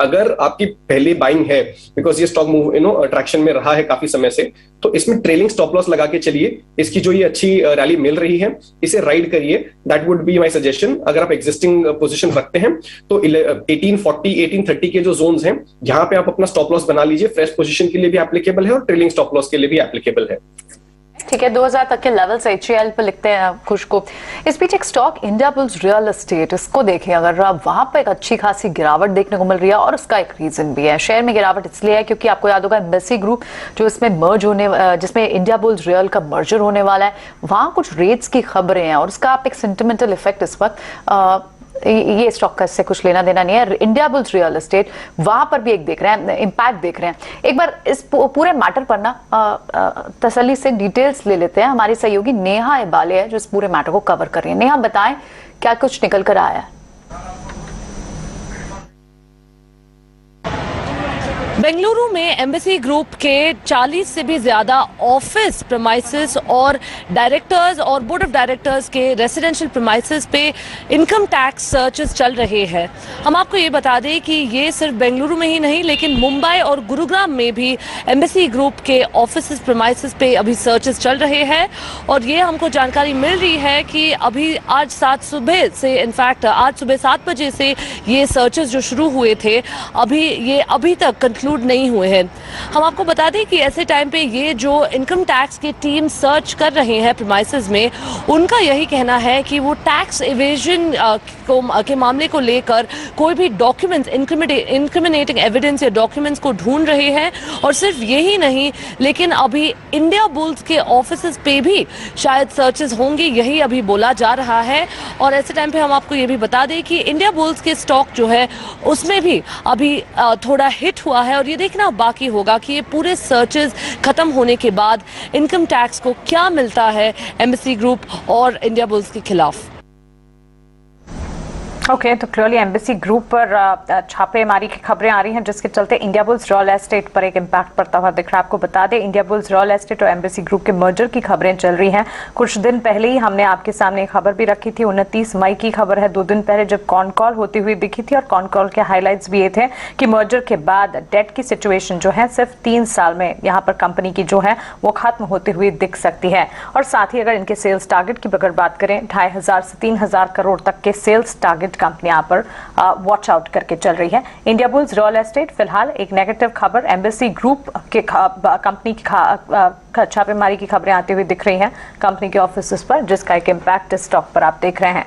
अगर आपकी पहली बाइंग है, बिकॉज ये स्टॉक मूव ट्रैक्शन में रहा है काफी समय से, तो इसमें ट्रेलिंग स्टॉप लॉस लगा के चलिए। इसकी जो ये अच्छी रैली मिल रही है, इसे राइड करिए, that would be my suggestion. अगर आप एग्जिस्टिंग पोजीशन रखते हैं तो 1840 1830 के जो जोन्स हैं, यहाँ पे आप अपना स्टॉप लॉस बना लीजिए। फ्रेश पोजीशन के लिए भी एप्लीकेबल है और ट्रेलिंग स्टॉप लॉस के लिए भी एप्लीकेबल है। ठीक है, 2000 तक के लेवल से HCL पे लिखते हैं खुश को। इस बीच एक स्टॉक इंडियाबुल्स रियल एस्टेट, इसको देखें अगर वहां पर एक अच्छी खासी गिरावट देखने को मिल रही है और उसका एक रीजन भी है। शेयर में गिरावट इसलिए है क्योंकि आपको याद होगा एम्बेसी ग्रुप जो इसमें मर्ज होने, जिसमें इंडियाबुल्स रियल का मर्जर होने वाला है, वहां कुछ रेट्स की खबरें हैं और उसका आप एक सेंटिमेंटल इफेक्ट इस वक्त ये स्टॉक का इससे कुछ लेना देना नहीं है। इंडियाबुल्स रियल एस्टेट वहां पर भी एक देख रहे हैं, इंपैक्ट देख रहे हैं। एक बार इस पूरे मैटर पर ना तसल्ली से डिटेल्स ले लेते हैं। हमारी सहयोगी नेहा इबाले है जो इस पूरे मैटर को कवर कर रही है। नेहा, बताएं क्या कुछ निकल कर आया है? बेंगलुरु में एम्बेसी ग्रुप के 40 से भी ज्यादा ऑफिस प्रीमाइसेस और डायरेक्टर्स और बोर्ड ऑफ डायरेक्टर्स के रेसिडेंशियल प्रीमाइसेस पे इनकम टैक्स सर्चेस चल रहे हैं। हम आपको ये बता दें कि ये सिर्फ बेंगलुरु में ही नहीं, लेकिन मुंबई और गुरुग्राम में भी एम्बेसी ग्रुप के ऑफिस प्रीमाइसेस पे अभी सर्चेस चल रहे हैं। और ये हमको जानकारी मिल रही है कि अभी आज 7 सुबह से, इनफैक्ट आज सुबह 7 बजे से ये सर्चेस जो शुरू हुए थे, अभी तक कंक्लूड नहीं हुए हैं। हम आपको बता दें कि ऐसे टाइम पे ये जो इनकम टैक्स की टीम सर्च कर रहे हैं प्रीमाइसेस में, उनका यही कहना है कि वो टैक्स इवेजन के मामले को लेकर कोई भी डॉक्यूमेंट्स, इंक्रिमिनेटिंग एविडेंस या डॉक्यूमेंट्स को ढूंढ रहे हैं। और सिर्फ यही नहीं, लेकिन अभी इंडियाबुल्स के ऑफिसेस पे भी शायद सर्चेस होंगे, यही अभी बोला जा रहा है। और ऐसे टाइम पे हम आपको ये भी बता दें कि इंडियाबुल्स के स्टॉक जो है उसमें भी अभी थोड़ा हिट हुआ है। और ये देखना बाकी होगा कि ये पूरे सर्चेस खत्म होने के बाद इनकम टैक्स को क्या मिलता है एम्बेसी ग्रुप और इंडियाबुल्स के खिलाफ। ओके, तो क्लियरली एम्बेसी ग्रुप पर छापेमारी की खबरें आ रही हैं, जिसके चलते इंडियाबुल्स रियल एस्टेट पर एक इम्पैक्ट पड़ता हुआ दिख रहा है। आपको बता दें, इंडियाबुल्स रियल एस्टेट और एम्बेसी ग्रुप के मर्जर की खबरें चल रही हैं। कुछ दिन पहले ही हमने आपके सामने एक खबर भी रखी थी, 29 मई की खबर है, 2 दिन पहले जब कॉन कॉल होती हुई दिखी थी। और कॉन कॉल के हाईलाइट्स भी ये थे कि मर्जर के बाद डेट की सिचुएशन जो है सिर्फ 3 साल में यहाँ पर कंपनी की जो है वो खत्म होती हुई दिख सकती है। और साथ ही अगर इनके सेल्स टारगेट की अगर बात करें, 2500 से 3000 करोड़ तक के सेल्स टारगेट कंपनी यहाँ पर वॉच आउट करके चल रही है। इंडियाबुल्स रियल एस्टेट फिलहाल एक नेगेटिव खबर, एम्बेसी ग्रुप के कंपनी की छापेमारी की खबरें आती हुई दिख रही हैं कंपनी के ऑफिस पर, जिसका एक इम्पैक्ट स्टॉक पर आप देख रहे हैं।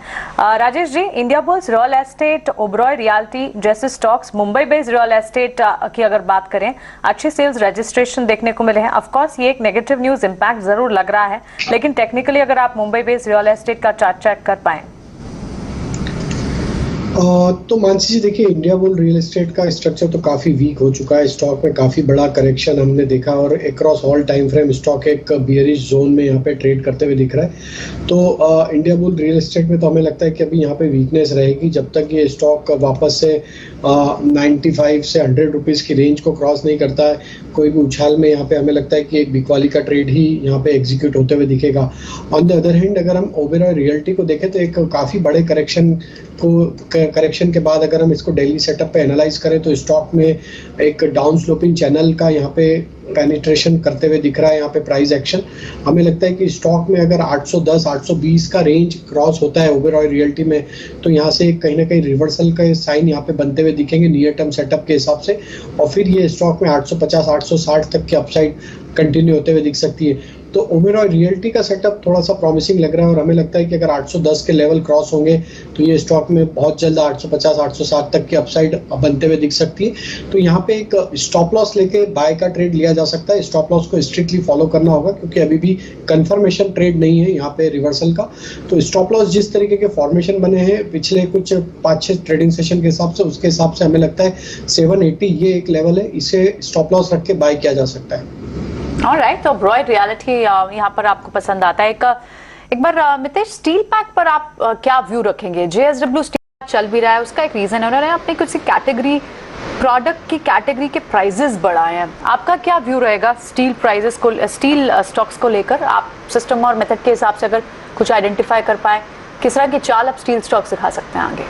Rajesh ji, Indiabulls real estate, Oberoi realty जैसे stocks, Mumbai based real estate की अगर बात करें, अच्छे सेल्स रजिस्ट्रेशन देखने को मिले हैं। ऑफकोर्स ये एक नेगेटिव न्यूज इम्पैक्ट जरूर लग रहा है, लेकिन टेक्निकली अगर आप मुंबई बेस्ड रियल एस्टेट का चार्ट चेक कर पाए तो मानसी जी देखिए, इंडियाबुल रियल एस्टेट का स्ट्रक्चर तो काफी वीक हो चुका है। स्टॉक में काफी बड़ा करेक्शन हमने देखा और across all time frame stock एक बियरिश जोन में यहाँ पे ट्रेड करते हुए दिख रहा है। तो इंडियाबुल रियल एस्टेट में तो हमें लगता है कि अभी यहाँ पे वीकनेस रहेगी जब तक ये स्टॉक वापस से 95 से 100 रुपीज़ की रेंज को क्रॉस नहीं करता है। कोई भी उछाल में यहाँ पे हमें लगता है कि एक बिकवाली का ट्रेड ही यहाँ पे एग्जीक्यूट होते हुए दिखेगा। ऑन द अदर हैंड अगर हम ओबेरॉय रियल्टी को देखें तो एक काफ़ी बड़े करेक्शन के बाद अगर हम इसको डेली सेटअप पे एनालाइज करें तो स्टॉक में एक डाउन स्लोपिंग चैनल का यहाँ पे पेनिट्रेशन करते हुए दिख रहा है। यहाँ पे प्राइस एक्शन हमें लगता है कि स्टॉक में अगर 810 820 का रेंज क्रॉस होता है ओबेरॉय रियल्टी में, तो यहाँ से कहीं ना कहीं रिवर्सल का साइन यहाँ पे बनते हुए दिखेंगे नियर टर्म सेटअप के हिसाब से। और फिर ये स्टॉक में 850 860 तक की अपसाइड कंटिन्यू होते हुए दिख सकती है। तो ओबेरॉय रियल्टी का सेटअप थोड़ा सा प्रॉमिसिंग लग रहा है और हमें लगता है कि अगर 810 के लेवल क्रॉस होंगे तो ये स्टॉक में बहुत जल्द 850 860 तक की अपसाइड बनते हुए दिख सकती है। तो यहाँ पे एक स्टॉप लॉस लेके बाय का ट्रेड लिया जा सकता है। स्टॉप लॉस को स्ट्रिक्टली फॉलो करना होगा क्योंकि अभी भी कंफर्मेशन ट्रेड नहीं है यहाँ पे रिवर्सल का। तो स्टॉप लॉस जिस तरीके के फॉर्मेशन बने हैं पिछले कुछ 5-6 ट्रेडिंग सेशन के हिसाब से, उसके हिसाब से हमें लगता है 780 ये एक लेवल है, इसे स्टॉप लॉस रख के बाय किया जा सकता है। ऑलराइट, तो ओबेरॉय रियल्टी यहाँ पर आपको पसंद आता है। एक बार मितेश, स्टील पैक पर आप क्या व्यू रखेंगे? जेएसडब्ल्यू स्टील चल भी रहा है, उसका एक रीजन है उन्होंने अपनी कुछ कैटेगरी प्रोडक्ट की कैटेगरी के प्राइजेस बढ़ाए हैं। आपका क्या व्यू रहेगा स्टील प्राइजेस को, स्टील स्टॉक्स को लेकर? आप सिस्टम और मेथड के हिसाब से अगर कुछ आइडेंटिफाई कर पाए, किस तरह की चाल आप स्टील स्टॉक्स दिखा सकते हैं आगे?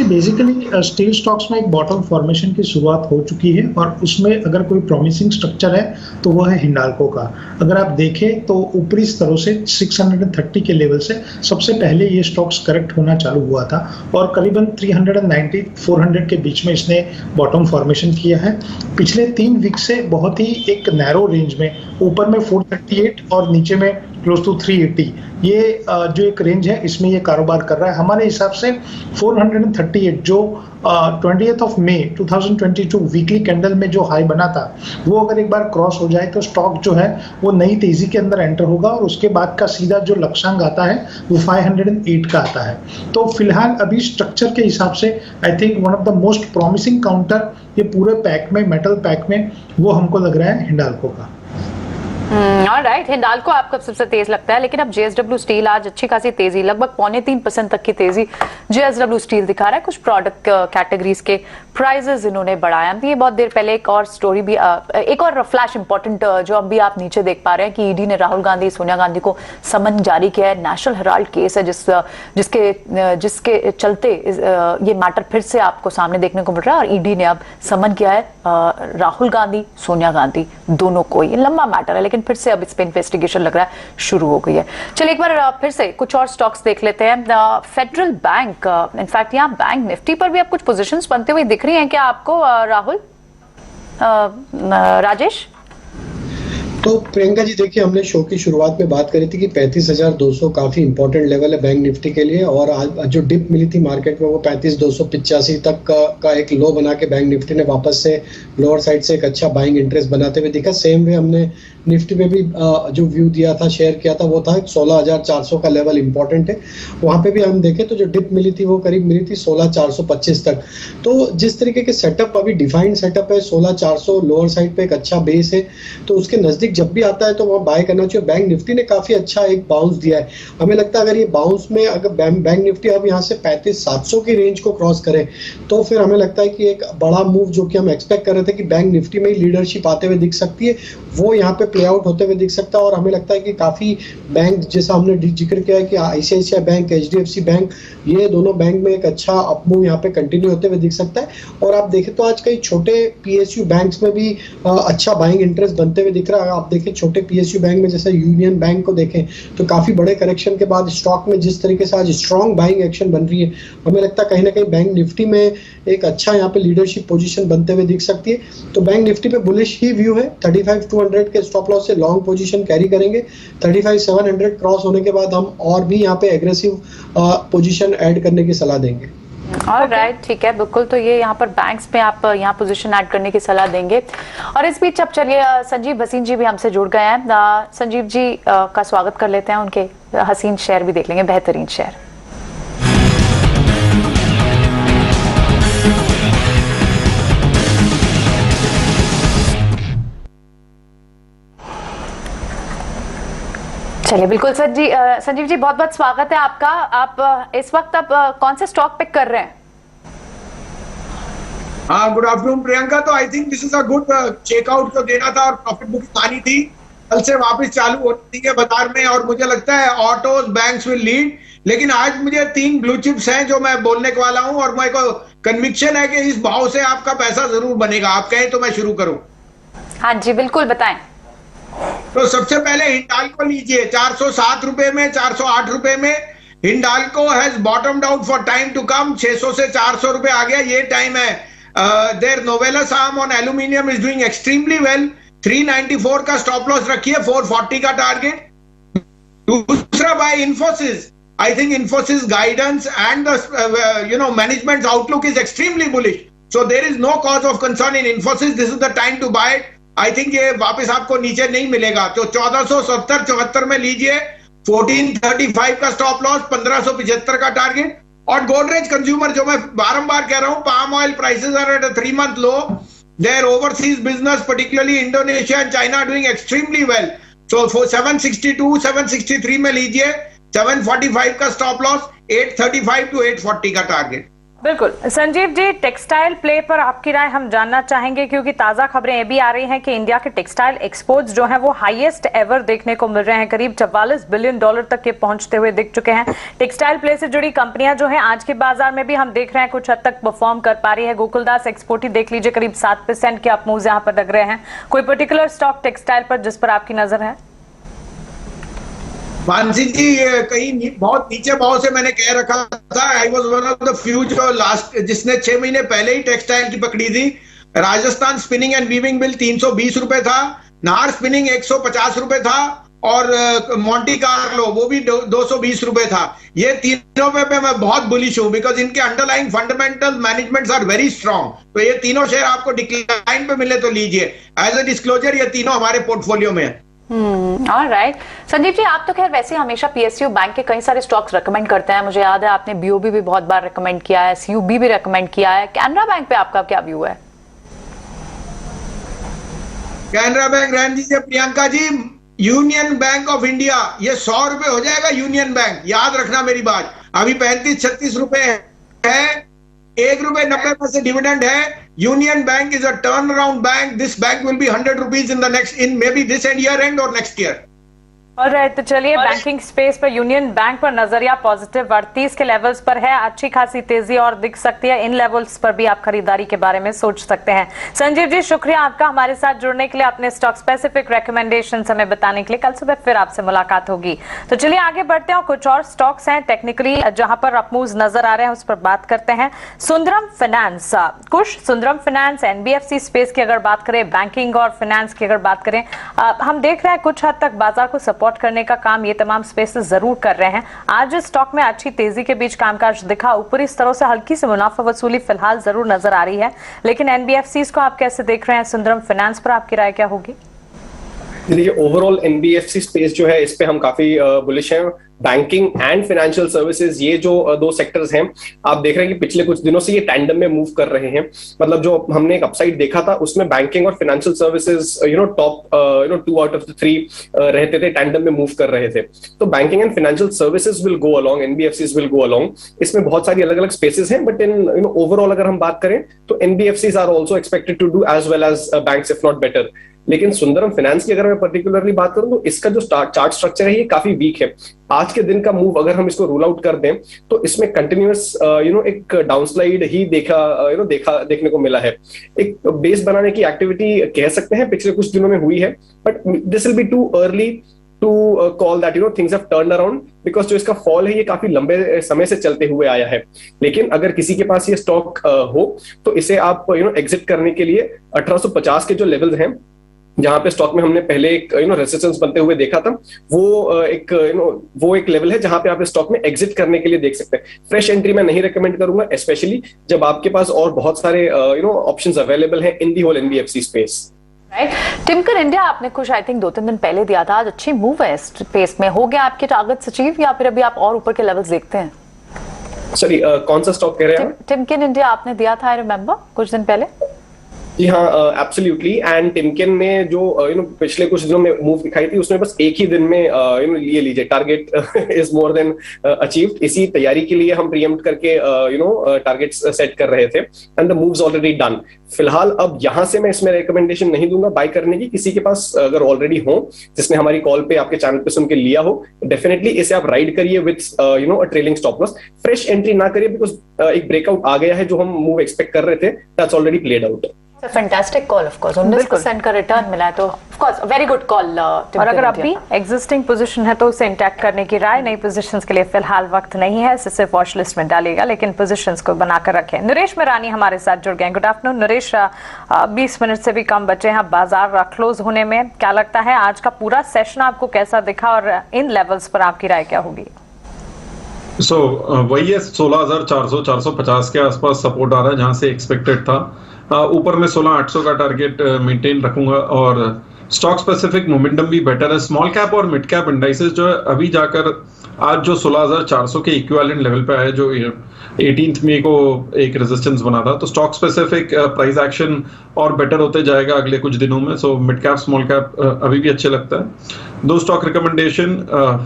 बेसिकली स्टील स्टॉक्स में एक बॉटम फॉर्मेशन की शुरुआत हो चुकी है और उसमें अगर कोई प्रॉमिसिंग स्ट्रक्चर है तो वो है हिंडाल्को का। अगर आप देखें तो ऊपरी स्तरों से 630 के लेवल से सबसे पहले ये स्टॉक्स करेक्ट होना चालू हुआ था और करीबन 390 400 के बीच में इसने बॉटम फॉर्मेशन किया है। पिछले 3 वीक से बहुत ही एक नैरो रेंज में, ऊपर में 438 और नीचे में क्लोज टू 380, ये जो एक रेंज है इसमें ये कारोबार कर रहा है। हमारे हिसाब से 438 जो 20th of May 2022 weekly candle में जो हाई बना था वो अगर एक बार क्रॉस हो जाए तो स्टॉक जो है वो नई तेजी के अंदर एंटर होगा और उसके बाद का सीधा जो लक्ष्यांक आता है वो 508 का आता है। तो फिलहाल अभी स्ट्रक्चर के हिसाब से I think one of the most promising counter ये पूरे पैक में, मेटल पैक में, वो हमको लग रहा है हिंडाल्को का। ऑलराइट, हिंडाल्को आपको सबसे तेज लगता है, लेकिन अब जेएसडब्ल्यू स्टील आज अच्छी खासी तेजी, लगभग 2.25% तक की तेजी जेएसडब्ल्यू स्टील दिखा रहा है। कुछ प्रोडक्ट कैटेगरीज के प्राइजेस इन्होंने बढ़ाया। ये बहुत देर पहले एक और स्टोरी भी, एक और फ्लैश इंपॉर्टेंट जो अभी आप नीचे देख पा रहे हैं कि ईडी ने राहुल गांधी, सोनिया गांधी को समन जारी किया है। नेशनल हेराल्ड केस है जिसके चलते ये मैटर फिर से आपको सामने देखने को मिल रहा है और ईडी ने अब समन किया है राहुल गांधी, सोनिया गांधी दोनों को। ये लंबा मैटर है लेकिन फिर से अब इस पे इन्वेस्टिगेशन लग रहा है शुरू हो गई है। चलिए एक बार फिर से कुछ और स्टॉक्स देख लेते हैं। फेडरल बैंक, इनफैक्ट यहाँ बैंक निफ्टी पर भी अब कुछ पोजीशंस बनते हुए दिख रही हैं क्या आपको राहुल? राजेश? तो प्रियंका जी देखिए, हमने शो की शुरुआत में बात करी थी कि 35,200 काफी इंपॉर्टेंट लेवल है बैंक निफ्टी के लिए और आज जो डिप मिली थी मार्केट में वो 35,285 तक का एक लो बना के बैंक निफ्टी ने वापस से लोअर साइड से एक अच्छा बाइंग इंटरेस्ट बनाते हुए दिखा। सेम वे हमने निफ्टी में भी जो व्यू दिया था, शेयर किया था, वो था 16,400 का लेवल इंपॉर्टेंट है। वहां पे भी हम देखें तो जो डिप मिली थी वो करीब मिली थी 16,425 तक। तो जिस तरीके के सेटअप अभी डिफाइंड सेटअप है, 16,400 लोअर साइड पे एक अच्छा बेस है, तो उसके नजदीक जब भी आता है तो वहाँ बाय करना चाहिए। बैंक निफ्टी ने काफी अच्छा एक बाउंस दिया है। हमें लगता है अगर ये बाउंस में अगर बैंक निफ्टी अब यहाँ से 35,700 की रेंज को क्रॉस करे तो फिर हमें लगता है कि एक बड़ा मूव जो कि हम एक्सपेक्ट कर रहे थे कि बैंक निफ्टी में ही लीडरशिप आते हुए दिख सकती है, वो यहाँ पे प्ले आउट होते हुए दिख सकता है। और हमें लगता है कि काफी बैंक, जैसा हमने जिक्र किया है कि आईसीआईसीआई बैंक, एचडीएफसी बैंक, ये दोनों बैंक में एक अच्छा अप मूव यहाँ पे कंटिन्यू होते हुए दिख सकता है। और आप देखें तो आज कई छोटे पीएसयू बैंक्स में भी अच्छा बाइंग इंटरेस्ट बनते हुए दिख रहा है। आप देखें छोटे पीएसयू बैंक में जैसे यूनियन बैंक को देखें तो काफी बड़े करेक्शन के बाद स्टॉक में जिस तरीके से आज स्ट्रॉन्ग बाइंग एक्शन बन रही है, हमें लगता है कहीं ना कहीं बैंक निफ्टी में एक अच्छा यहाँ पे लीडरशिप पोजीशन बनते हुए दिख सकती है। तो बैंक निफ्टी पे बुलिश ही व्यू है। 35,200 के स्टॉप लॉस से लॉन्ग पोजीशन कैरी करेंगे। 35,700 क्रॉस होने के बाद हम और भी यहाँ पे एग्रेसिव पोजीशन ऐड करने की सलाह देंगे। ऑलराइट, ठीक है, बिल्कुल। तो ये यहाँ पर बैंक्स में आप यहाँ पोजीशन ऐड करने की सलाह देंगे। और इस बीच अब चलिए संजीव भसीन जी भी हमसे जुड़ गए हैं। संजीव जी का स्वागत कर लेते हैं, उनके हसीन शेयर भी देख लेंगे, बेहतरीन शेयर। चलिए बिल्कुल सर जी, संजीव जी बहुत बहुत स्वागत है आपका। आप इस वक्त अब कौन से स्टॉक पिक कर रहे हैं? हाँ, गुड आफ्टरनून प्रियंका। तो I think this is a good checkout जो देना था और प्रॉफिट बुकिंग आनी थी, कल से वापस चालू होती है बाजार में और मुझे लगता है ऑटोज, बैंक्स विल लीड। लेकिन आज मुझे 3 ब्लू चिप्स हैं जो मैं बोलने वाला हूं और मेरे को कन्विक्शन है कि इस भाव से आपका पैसा जरूर बनेगा। आप कहें तो मैं शुरू करूं? हाँ जी बिल्कुल, बताएं। तो सबसे पहले हिंडाल्को लीजिए, 407 रुपए में, 408 रुपए में। Hindalco has bottomed out for time to come. 600 से 400 रुपए आ गया, ये टाइम है। Their Novelis arm on aluminium is doing extremely well. 394 का स्टॉप लॉस रखिए, 440 का टारगेट। दूसरा buy Infosys, I think Infosys guidance and management outlook is extremely bullish, so there is no cause of concern in Infosys, this is the time to buy it. I think ये वापस आपको नीचे नहीं मिलेगा, तो 1470-74 में लीजिए, 1435 का स्टॉप लॉस, 1575 का टारगेट। और गोदरेज कंज्यूमर, जो मैं बारंबार कह रहा हूं, palm oil prices are at a 3-month low, their overseas business particularly Indonesia and China doing extremely well, so 762-763 में लीजिए, 745 का स्टॉप लॉस, 835 to 840 का टारगेट। बिल्कुल संजीव जी, टेक्सटाइल प्ले पर आपकी राय हम जानना चाहेंगे, क्योंकि ताजा खबरें ये भी आ रही हैं कि इंडिया के टेक्सटाइल एक्सपोर्ट्स जो हैं वो हाईएस्ट एवर देखने को मिल रहे हैं, करीब $44 बिलियन तक के पहुंचते हुए दिख चुके हैं। टेक्सटाइल प्ले से जुड़ी कंपनियां जो हैं आज के बाजार में भी हम देख रहे हैं कुछ हद तक परफॉर्म कर पा रही है। गोकुलदास एक्सपोर्ट ही देख लीजिए, करीब 7% के अप मूव्स यहाँ पर लग रहे हैं। कोई पर्टिकुलर स्टॉक टेक्सटाइल पर जिस पर आपकी नजर है? मानसी जी, ये कहीं बहुत नीचे भाव से मैंने कह रखा था, I was one of the few जो लास्ट, जिसने 6 महीने पहले ही टेक्सटाइल की पकड़ी थी। राजस्थान स्पिनिंग एंड वीविंग मिल 320 रुपए था, नाहर स्पिनिंग 150 रुपए था, और मोंटी कार्लो वो भी 220 रुपए था। ये तीनों पे मैं बहुत बुलिश हूं, बिकॉज इनके underlying fundamental managements are very strong. तो ये तीनों शेयर आपको डिक्लाइन पे मिले तो लीजिए। एज ए डिस्क्लोजर, ये तीनों हमारे पोर्टफोलियो में है। ऑलराइट संदीप जी, आप तो खैर वैसे हमेशा पीएसयू बैंक के कई सारे स्टॉक्स रेकमेंड करते हैं। मुझे याद है आपने बीओबी भी बहुत बार रेकमेंड किया है, सीयूबी भी रेकमेंड किया है। कैनरा बैंक पे आपका क्या व्यू है? कैनरा बैंक रहने दीजिए Priyanka ji. Union bank of India, ये 100 रुपए हो जाएगा यूनियन बैंक, याद रखना मेरी बात। अभी 35-36 रुपए है, 1 रुपए 90 पैसे डिविडेंड है। Union bank is a turn around bank, this bank will be 100 rupees in may be this year and और नेक्स्ट ईयर। ऑलराइट, तो चलिए बैंकिंग स्पेस पर यूनियन बैंक पर नजरिया पॉजिटिव 38 के लेवल्स पर है, अच्छी खासी तेजी और दिख सकती है। इन लेवल्स पर भी आप खरीदारी के बारे में सोच सकते हैं। संजीव जी, शुक्रिया आपका हमारे साथ जुड़ने के लिए, अपने स्टॉक स्पेसिफिक रिकमेंडेशन हमें बताने के लिए। कल सुबह फिर आपसे मुलाकात होगी। तो चलिए आगे बढ़ते हैं और कुछ और स्टॉक्स हैं टेक्निकली जहां पर अपमूव्स नजर आ रहे हैं, उस पर बात करते हैं। सुंदरम फाइनेंस, कुछ सुंदरम फाइनेंस एनबीएफसी स्पेस की अगर बात करें, बैंकिंग और फाइनेंस की अगर बात करें, हम देख रहे हैं कुछ हद तक बाजार को सपोर्ट करने का काम ये तमाम स्पेसेस जरूर कर रहे हैं। आज स्टॉक में अच्छी तेजी के बीच कामकाज दिखा, ऊपरी स्तरों से हल्की सी मुनाफा वसूली फिलहाल जरूर नजर आ रही है, लेकिन एनबीएफसीज को आप कैसे देख रहे हैं? सुंदरम फाइनेंस पर आपकी राय क्या होगी? देखिए, ओवरऑल एनबीएफसी स्पेस जो है इस पे हम काफी बुलिश हैं। बैंकिंग एंड फाइनेंशियल सर्विसेज, ये जो दो सेक्टर्स हैं, आप देख रहे हैं कि पिछले कुछ दिनों से ये टैंडम में मूव कर रहे हैं। मतलब जो हमने एक अपसाइड देखा था, उसमें बैंकिंग और financial services top 2 out of the 3 रहते थे, टैंडम में मूव कर रहे थे। तो banking and financial services will go along, NBFCs will go along. इसमें बहुत सारी अलग अलग स्पेसेस हैं, बट इन ओवरऑल अगर हम बात करें तो NBFCs are also expected to do as well as banks, if not better. लेकिन सुंदरम फाइनेंस की अगर मैं पर्टिकुलरली बात करूं तो इसका जो चार्ट स्ट्रक्चर है ये काफी वीक है। आज के दिन का मूव अगर हम इसको रूल आउट कर दें तो इसमें कंटिन्यूअस एक डाउनस्लाइड ही देखने को मिला है। एक बेस बनाने की एक्टिविटी कह सकते हैं पिछले कुछ दिनों में हुई है, but this will be too early to call that things have turned around, because जो इसका फॉल है ये काफी लंबे समय से चलते हुए आया है। लेकिन अगर किसी के पास ये स्टॉक हो तो इसे आप एग्जिट करने के लिए 1850 के जो लेवल्स हैं, जहां पे स्टॉक में हमने पहले एक रेजिस्टेंस बनते हुए देखा था, वो एक लेवल है जहां पे आप स्टॉक में एग्जिट करने के लिए देख सकते हैं। फ्रेश एंट्री मैं नहीं रेकमेंड करूंगा, स्पेशली जब आपके पास और बहुत सारे ऑप्शंस अवेलेबल हैं in the whole NBFC space. Right, Timken India आपने कुछ आई थिंक 2-3 दिन पहले दिया था, आज अच्छी मूव है स्पेस में। हो गया आपके टारगेट अचीव या फिर अभी आप और ऊपर के लेवल्स देखते हैं? सॉरी, कौन सा स्टॉक कह रहे हैं? टिमकर इंडिया आपने दिया था, आई रिमेम्बर, कुछ दिन पहले। जी हाँ, एब्सोल्युटली। एंड टिमकेन ने जो पिछले कुछ दिनों में मूव दिखाई थी, उसमें बस एक ही दिन में ये लीजिए target is more than achieved. इसी तैयारी के लिए हम प्रीएम्प्ट करके टारगेट्स सेट कर रहे थे, and the moves already done. फिलहाल अब यहाँ से मैं इसमें रिकमेंडेशन नहीं दूंगा बाय करने की। किसी के पास अगर ऑलरेडी हो, जिसने हमारी कॉल पे आपके चैनल पे सुन के लिया हो, डेफिनेटली इसे आप राइड करिए with a trailing stop loss. Fresh entry ना करिए, बिकॉज एक ब्रेकआउट आ गया है, जो हम मूव एक्सपेक्ट कर रहे थे, that's already played out. Fantastic call of course 19% का रिटर्न मिला है तो of course very good call. और अगर अभी एग्जिस्टिंग पोजीशन है तो उसे इंटैक्ट करने की राय, नई पोजीशंस के लिए फिलहाल वक्त नहीं है, इसे सिर्फ वॉच लिस्ट में डालेगा, लेकिन पोजीशंस को बनाकर रखें। नरेश मेरानी हमारे साथ जुड़ गए। गुड आफ्टरनून नरेश, 20 मिनट से भी कम बचे हैं बाजार क्लोज होने में, क्या लगता है आज का पूरा सेशन आपको कैसा दिखा और इन लेवल्स पर आपकी राय क्या होगी? वही है 16,400 450 के आसपास सपोर्ट आ रहा है जहां से एक्सपेक्टेड था। ऊपर में 16,800 का टारगेट मेंटेन रखूंगा और स्टॉक स्पेसिफिक मोमेंटम भी बेटर है। स्मॉल कैप और मिड कैप इंडाइसेस जो है अभी जाकर आज जो 16,400 के इक्विवेलेंट लेवल पे आए जो 18 मई को एक रेजिस्टेंस बना था, तो स्टॉक स्पेसिफिक प्राइस एक्शन और बेटर होते जाएगा अगले कुछ दिनों में। So mid cap small cap अभी भी अच्छे लगता है। 2 स्टॉक रिकमेंडेशन,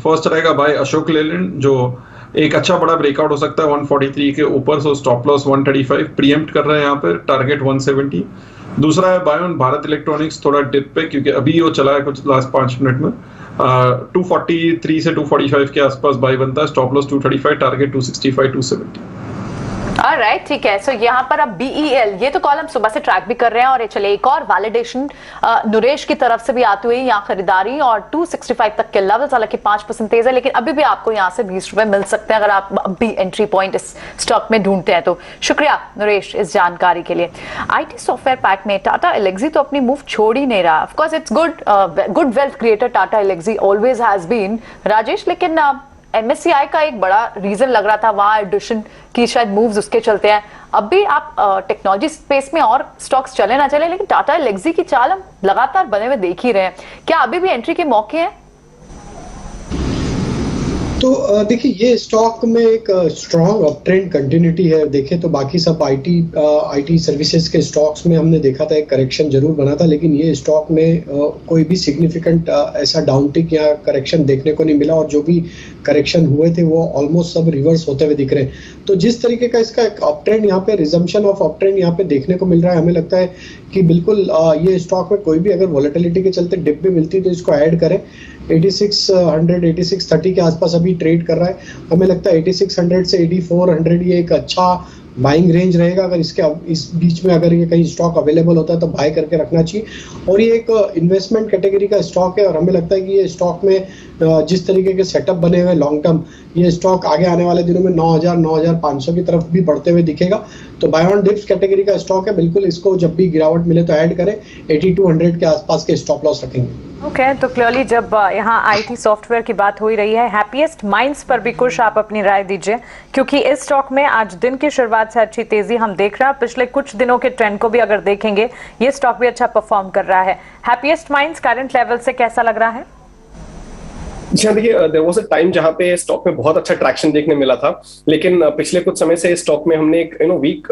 फर्स्ट रहेगा बाय अशोक लेलैंड जो एक अच्छा बड़ा ब्रेकआउट हो सकता है 143 के ऊपर, सो स्टॉप लॉस 135 प्रीएम्प्ट कर रहे हैं यहाँ पे, टारगेट 170। दूसरा है बाय ऑन भारत इलेक्ट्रॉनिक्स, थोड़ा डिप पे क्योंकि अभी वो चला है कुछ लास्ट 5 मिनट में। 243 से 245 के आसपास बाय बनता है, स्टॉप लॉस 235, टारगेट 265 270। ऑलराइट, ठीक है। सो यहाँ पर अब BEL, ये तो कॉल हम सुबह से ट्रैक भी कर रहे हैं और ये चले एक और वैलिडेशन नरेश की तरफ से भी आती हुई यहाँ खरीदारी और 265 तक के लेवल्स, हालांकि 5% तेज है, लेकिन अभी भी आपको यहाँ से 20 रुपए मिल सकते हैं अगर आप अभी एंट्री पॉइंट इस स्टॉक में ढूंढते हैं तो। शुक्रिया नरेश इस जानकारी के लिए। IT सॉफ्टवेयर पैक में टाटा एलेक्सी तो अपनी मूव छोड़ ही नहीं रहा। Of course it's good wealth creator Tata Elxsi always has been Rajesh, लेकिन MSCI का एक बड़ा रीजन लग रहा था वहां एडिशन की शायद मूव्स उसके चलते हैं। अब भी आप टेक्नोलॉजी स्पेस में और स्टॉक्स चले ना चले, लेकिन टाटा एलेक्सी की चाल हम लगातार बने हुए देख ही रहे हैं, क्या अभी भी एंट्री के मौके हैं? तो देखिए ये स्टॉक में एक स्ट्रॉन्ग अप ट्रेंड कंटिन्यूटी है। देखें तो बाकी सब IT सर्विसेज के स्टॉक्स में हमने देखा था एक करेक्शन जरूर बना था, लेकिन ये स्टॉक में कोई भी सिग्निफिकेंट ऐसा डाउनटिक या करेक्शन देखने को नहीं मिला और जो भी करेक्शन हुए थे वो ऑलमोस्ट सब रिवर्स होते हुए दिख रहे हैं। तो जिस तरीके का इसका एक अप ट्रेंड यहाँ पे, रिजम्पशन ऑफ अप ट्रेंड यहाँ पे देखने को मिल रहा है, हमें लगता है कि बिल्कुल ये स्टॉक में कोई भी अगर वॉलेटिलिटी के चलते डिप भी मिलती है तो इसको ऐड करें। 8600 8630 के आसपास अभी ट्रेड कर रहा है, हमें लगता है 8600 से 8400 ये एक अच्छा बाइंग रेंज रहेगा। अगर इसके इस बीच में अगर ये कहीं स्टॉक अवेलेबल होता है तो बाय करके रखना चाहिए। और ये एक इन्वेस्टमेंट कैटेगरी का स्टॉक है और हमें लगता है कि ये स्टॉक में जिस तरीके के सेटअप बने हुए लॉन्ग टर्म, ये स्टॉक आगे आने वाले दिनों में 9000 9500 की तरफ भी बढ़ते हुए दिखेगा। तो बाय ऑन डिप्स कैटेगरी का स्टॉक है, बिल्कुल इसको जब भी गिरावट मिले तो ऐड करें। 8200 के आसपास के स्टॉप लॉस रखेंगे। ओके, तो क्लियरली जब यहाँ IT सॉफ्टवेयर की बात हो ही रही है, हैप्पीएस्ट माइंड्स पर भी कुछ आप अपनी राय दीजिए, क्योंकि इस स्टॉक में आज दिन की शुरुआत से अच्छी तेजी हम देख रहे हैं। पिछले कुछ दिनों के ट्रेंड को भी अगर देखेंगे ये स्टॉक भी अच्छा परफॉर्म कर रहा है। हैप्पीएस्ट माइंड्स करंट लेवल से कैसा लग रहा है? जी हाँ, देखिए देयर वाज अ टाइम जहां पे स्टॉक में बहुत अच्छा ट्रैक्शन देखने मिला था, लेकिन पिछले कुछ समय से स्टॉक में हमने एक वीक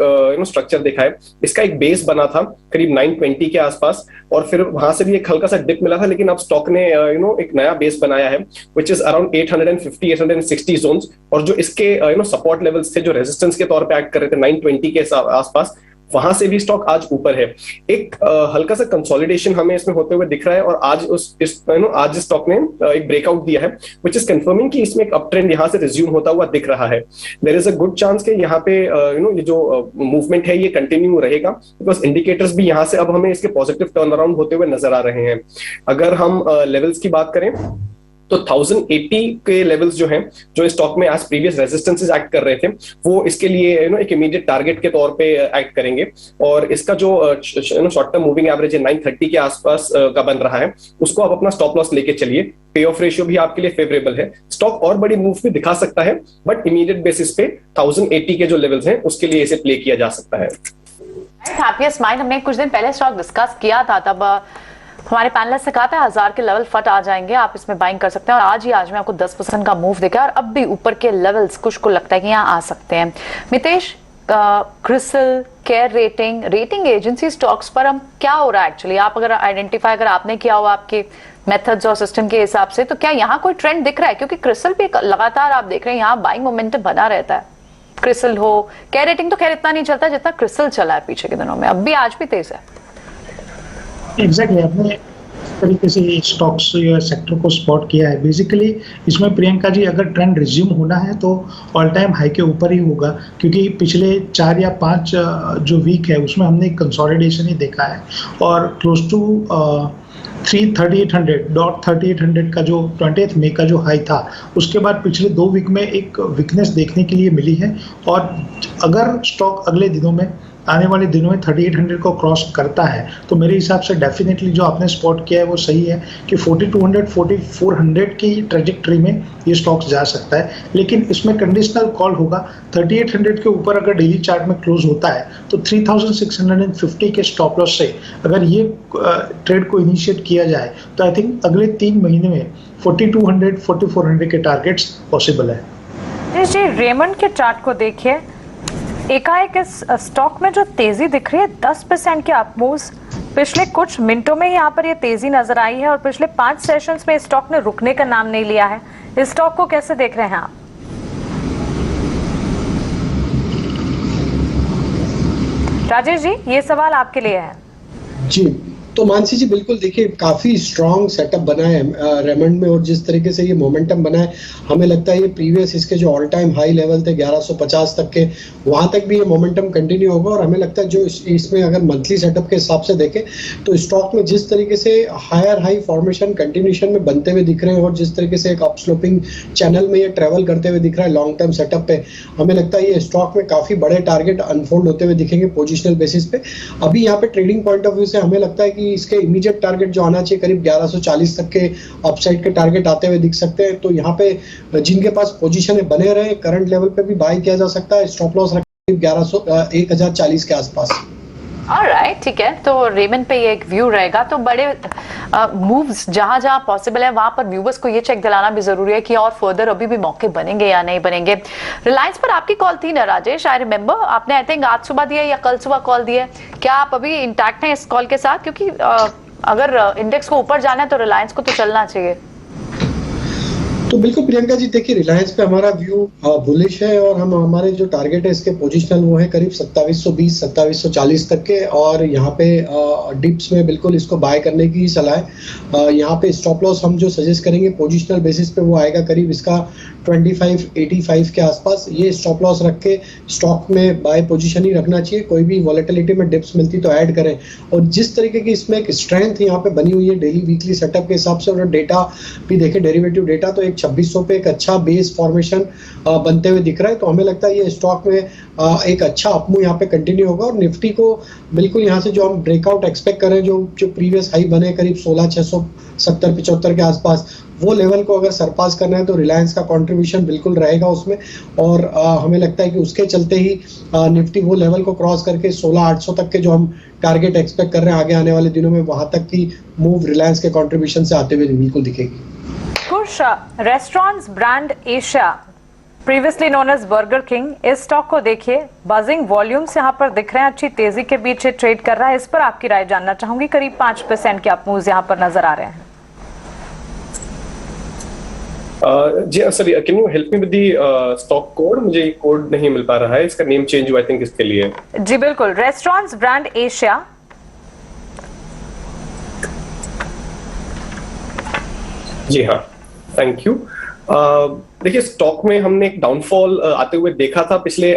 स्ट्रक्चर देखा है। इसका एक बेस बना था करीब 920 के आसपास और फिर वहां से भी एक हल्का सा डिप मिला था, लेकिन अब स्टॉक ने एक नया बेस बनाया है व्हिच इज अराउंड 850 860 जोन्स, और जो इसके सपोर्ट लेवल्स थे जो रेजिस्टेंस के तौर पे एक्ट कर रहे थे 920 के आसपास, वहां से भी स्टॉक आज ऊपर है। एक हल्का सा कंसोलिडेशन हमें इसमें होते हुए दिख रहा है और आज आज स्टॉक ने एक ब्रेकआउट दिया है व्हिच इज कंफर्मिंग कि इसमें एक अप ट्रेंड यहां से रिज्यूम होता हुआ दिख रहा है। There is a good chance कि यहाँ पे ये जो मूवमेंट है ये कंटिन्यू रहेगा, बिकॉज इंडिकेटर्स भी यहाँ से अब हमें इसके पॉजिटिव टर्न अराउंड होते हुए नजर आ रहे हैं। अगर हम लेवल्स की बात करें तो 1080 के लेवल्स जो हैं, जो स्टॉक में आज प्रीवियस रेजिस्टेंसेस एक्ट कर रहे थे, वो इसके लिए एक इमीडिएट टारगेट के तौर पे एक्ट करेंगे। और इसका जो शॉर्ट टर्म मूविंग एवरेज है 930 के आसपास का बन रहा है, उसको आप अपना स्टॉप लॉस लेके चलिए। पे ऑफ रेशियो भी आपके लिए फेवरेबल है। स्टॉक और बड़ी मूव भी दिखा सकता है, बट इमीडिएट बेसिस पे 1080 के जो लेवल्स हैं उसके लिए इसे प्ले किया जा सकता है। हैप्पीएस्ट माइंड हमने कुछ दिन पहले स्टॉक डिस्कस किया था, तब हमारे पैनलिस्ट ने कहा था 1000 के लेवल फट आ जाएंगे, आप इसमें बाइंग कर सकते हैं। और आज में आपको 10% का मूव दिखा और अब भी ऊपर के लेवल्स कुछ को लगता है कि यहाँ आ सकते हैं। Mitesh, CRISIL, care rating agency stocks पर हम क्या हो रहा है एक्चुअली, आप अगर आइडेंटिफाई अगर आपने किया हुआ आपके मेथड्स और सिस्टम के हिसाब से, तो क्या यहाँ कोई ट्रेंड दिख रहा है? क्योंकि क्रिसिल भी लगातार आप देख रहे हैं यहाँ बाइंग मोमेंटम बना रहता है। क्रिसिल हो, केयर रेटिंग तो खैर इतना नहीं चलता जितना क्रिसिल चला है पीछे के दिनों में, अब भी आज भी तेज है। एग्जैक्टली, आपने तरीके से स्टॉक्स या सेक्टर को स्पॉट किया है। बेसिकली इसमें प्रियंका जी अगर ट्रेंड रिज्यूम होना है तो ऑल टाइम हाई के ऊपर ही होगा, क्योंकि पिछले 4 या 5 जो वीक है उसमें हमने कंसोलिडेशन ही देखा है और क्लोज टू 3800 का जो 20th मई का जो हाई था उसके बाद पिछले 2 वीक में एक वीकनेस देखने के लिए मिली है। और अगर स्टॉक अगले दिनों में आने वाले दिनों में 3800 को क्रॉस करता है तो मेरे हिसाब से डेफिनेटली जो आपने स्पॉट किया है वो सही है कि 4200 4400 की ट्रेजेक्टरी में ये स्टॉक्स जा सकता है। लेकिन इसमें कंडीशनल कॉल होगा, 3800 के ऊपर अगर डेली चार्ट में क्लोज होता है तो 3650 के स्टॉप लॉस से अगर ये ट्रेड को इनिशिएट किया जाए तो आई थिंक अगले 3 महीने में 4200 4400 के टारगेट्स पॉसिबल है। जी रेमंड के चार्ट को देखिए, एकाएक इस स्टॉक में जो तेजी दिख रही है 10% के अप मूव्स पिछले कुछ मिनटों में यहाँ पर ये तेजी नजर आई है और पिछले 5 सेशंस में स्टॉक ने रुकने का नाम नहीं लिया है। इस स्टॉक को कैसे देख रहे हैं आप? राजेश जी ये सवाल आपके लिए है। जी तो मानसी जी बिल्कुल देखिए काफी स्ट्रॉन्ग सेटअप बना है रेमंड में और जिस तरीके से ये मोमेंटम बना है हमें लगता है ये प्रीवियस इसके जो ऑल टाइम हाई लेवल थे 1150 तक के वहां तक भी ये मोमेंटम कंटिन्यू होगा। और हमें लगता है जो इसमें अगर मंथली सेटअप के हिसाब से देखें तो स्टॉक में जिस तरीके से हायर हाई फॉर्मेशन कंटिन्यूशन में बनते हुए दिख रहे हैं और जिस तरीके से एक अपस्लोपिंग चैनल में ये ट्रेवल करते हुए दिख रहा है लॉन्ग टर्म सेटअप पे, हमें लगता है ये स्टॉक में काफी बड़े टारगेट अनफोल्ड होते हुए दिखेंगे पोजिशनल बेसिस पे। अभी यहाँ पे ट्रेडिंग पॉइंट ऑफ व्यू से हमें लगता है कि इसके इमीडिएट टारगेट जो आना चाहिए करीब 1140 तक के अपसाइड के टारगेट आते हुए दिख सकते हैं। तो यहाँ पे जिनके पास पोजीशन है बने रहे, करंट लेवल पे भी बाय किया जा सकता है। स्टॉप लॉस करीब 1040 के आसपास। ऑलराइट ठीक है, तो रेमंड पे ये एक व्यू रहेगा। तो बड़े मूव्स जहां जहां पॉसिबल है वहां पर व्यूवर्स को ये चेक दिलाना भी जरूरी है कि और फर्दर अभी भी मौके बनेंगे या नहीं बनेंगे। रिलायंस पर आपकी कॉल थी ना राजेश, आई रिमेम्बर आपने आई थिंक आज सुबह दिया या कल सुबह कॉल दिया, क्या आप अभी इंटैक्ट हैं इस कॉल के साथ? क्योंकि अगर इंडेक्स को ऊपर जाना है तो रिलायंस को तो चलना चाहिए। तो बिल्कुल प्रियंका जी देखिए रिलायंस पे हमारा व्यू बुलिश है और हम हमारे जो टारगेट है इसके पोजिशनल वो है करीब 2720 2740 तक के और यहाँ पे डिप्स में बिल्कुल इसको बाय करने की सलाह है। यहाँ पे स्टॉप लॉस हम जो सजेस्ट करेंगे पोजिशनल बेसिस पे वो आएगा करीब इसका 2585 के आसपास। ये स्टॉप लॉस रख के स्टॉक में बाय पोजीशन ही रखना चाहिए। कोई भी वॉलेटिलिटी में डिप्स मिलती तो ऐड करें। और जिस तरीके की इसमें एक स्ट्रेंथ यहाँ पे बनी हुई है डेली वीकली सेटअप के हिसाब से और डेटा भी देखें डेरिवेटिव डेटा तो एक 2600 पे एक अच्छा बेस फॉर्मेशन बनते हुए दिख रहा है। तो हमें लगता है ये स्टॉक में एक अच्छा अपमूव यहाँ पे कंटिन्यू होगा। और निफ्टी को बिल्कुल यहाँ से जो हम ब्रेकआउट एक्सपेक्ट कर रहे हैं जो प्रीवियस हाई बने करीब 16670-75 के आसपास वो लेवल को अगर सरपास करना है तो रिलायंस का कंट्रीब्यूशन बिल्कुल रहेगा उसमें। और हमें लगता है कि उसके चलते ही निफ्टी वो लेवल को क्रॉस करके 16800 तक के जो हम टारगेट एक्सपेक्ट कर रहे हैं आगे आने वाले दिनों में वहां तक की मूव रिलायंस के कंट्रीब्यूशन से आते हुए बिल्कुल दिखेगी। Restaurants brand Asia previously known as Burger King, इस स्टॉक को देखिए बजिंग वॉल्यूम्स यहाँ पर दिख रहे हैं, अच्छी तेजी के बीच ट्रेड कर रहा है। इस पर आपकी राय जानना चाहूंगी। करीब 5% के अप मूव्स यहाँ पर नजर आ रहे हैं। जी sir, can you help me with the stock code? मुझे कोड नहीं मिल पा रहा है, इसका नेम चेंज हुआ आई थिंक इसके लिए। जी बिल्कुल, रेस्टोरेंट्स ब्रांड एशिया। जी हाँ, थैंक यू। देखिए स्टॉक में हमने एक डाउनफॉल आते हुए देखा था पिछले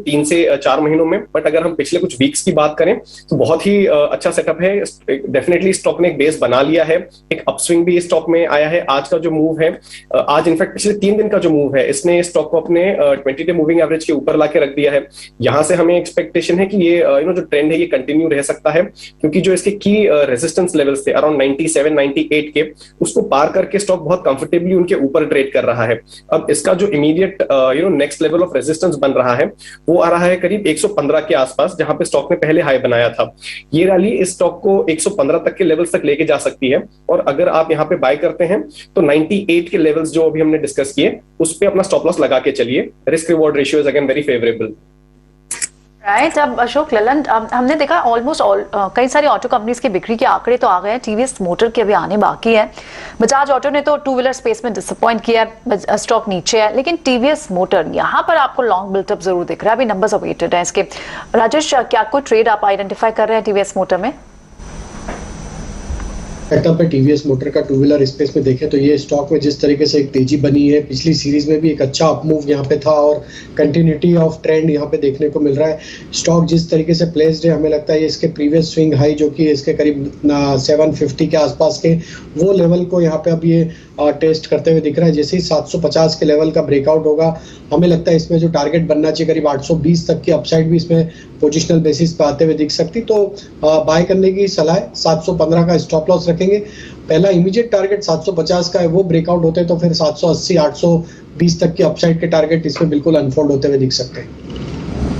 3 से 4 महीनों में। बट अगर हम पिछले कुछ वीक्स की बात करें तो बहुत ही अच्छा सेटअप है। डेफिनेटली स्टॉक ने एक बेस बना लिया है, एक अपस्विंग भी स्टॉक में आया है। आज का जो मूव है, आज इनफैक्ट पिछले 3 दिन का जो मूव है, इसने स्टॉक को अपने 20 डे मूविंग एवरेज के ऊपर लाके रख दिया है। यहाँ से हमें एक्सपेक्टेशन है कि ये जो ट्रेंड है ये कंटिन्यू रह सकता है, क्योंकि जो इसके की रेजिस्टेंस लेवल्स थे अराउंड 97 98 के, उसको पार करके स्टॉक बहुत कंफर्टेबली उनके ऊपर ट्रेड कर रहा है। अब इसका जो immediate next level of resistance बन रहा है वो आ रहा है करीब 115 के आसपास, जहां पे स्टॉक ने पहले हाई बनाया था। ये रैली इस स्टॉक को 115 तक के लेवल्स तक लेके जा सकती है। और अगर आप यहाँ पे बाय करते हैं तो 98 के लेवल्स जो अभी हमने डिस्कस किए उस पे अपना स्टॉप लॉस लगा के चलिए। Risk reward ratio is again very favourable. Right. अब अशोक ललन, हमने देखा ऑलमोस्ट कई सारी ऑटो कंपनीज की बिक्री के आंकड़े तो आ गए हैं, टीवीएस मोटर के अभी आने बाकी है। बजाज ऑटो ने तो 2 व्हीलर स्पेस में डिसअपॉइंट किया है, स्टॉक नीचे है। लेकिन टीवीएस मोटर यहाँ पर आपको लॉन्ग बिल्टअप जरूर दिख रहा है, अभी नंबर्स अवेटेड है इसके। राजेश, क्या कोई ट्रेड आप आइडेंटिफाई कर रहे हैं टीवीएस मोटर में? सेक्टर पे टीवीएस मोटर का टू व्हीलर स्पेस में देखें तो ये स्टॉक में जिस तरीके से एक तेजी बनी है, पिछली सीरीज में भी एक अच्छा अपमूव यहाँ पे था और कंटिन्यूटी ऑफ ट्रेंड यहाँ पे देखने को मिल रहा है। स्टॉक जिस तरीके से प्लेस्ड है, हमें लगता है इसके प्रीवियस स्विंग हाई जो कि इसके करीब 750 के आसपास के वो लेवल को यहाँ पे अब ये टेस्ट करते हुए दिख रहा है। जैसे ही 750 के लेवल का ब्रेकआउट होगा, हमें लगता है इसमें जो टारगेट बनना चाहिए करीब 820 तक की अपसाइड भी इसमें पोजिशनल बेसिस पे आते हुए दिख सकती। तो बाय करने की सलाह है। 715 का स्टॉप लॉस रखेंगे। पहला इमीडिएट टारगेट 750 का है, वो ब्रेकआउट होते हैं तो फिर 780 820 तक की अपसाइड के टारगेट इसमें बिल्कुल अनफोल्ड होते हुए दिख सकते हैं।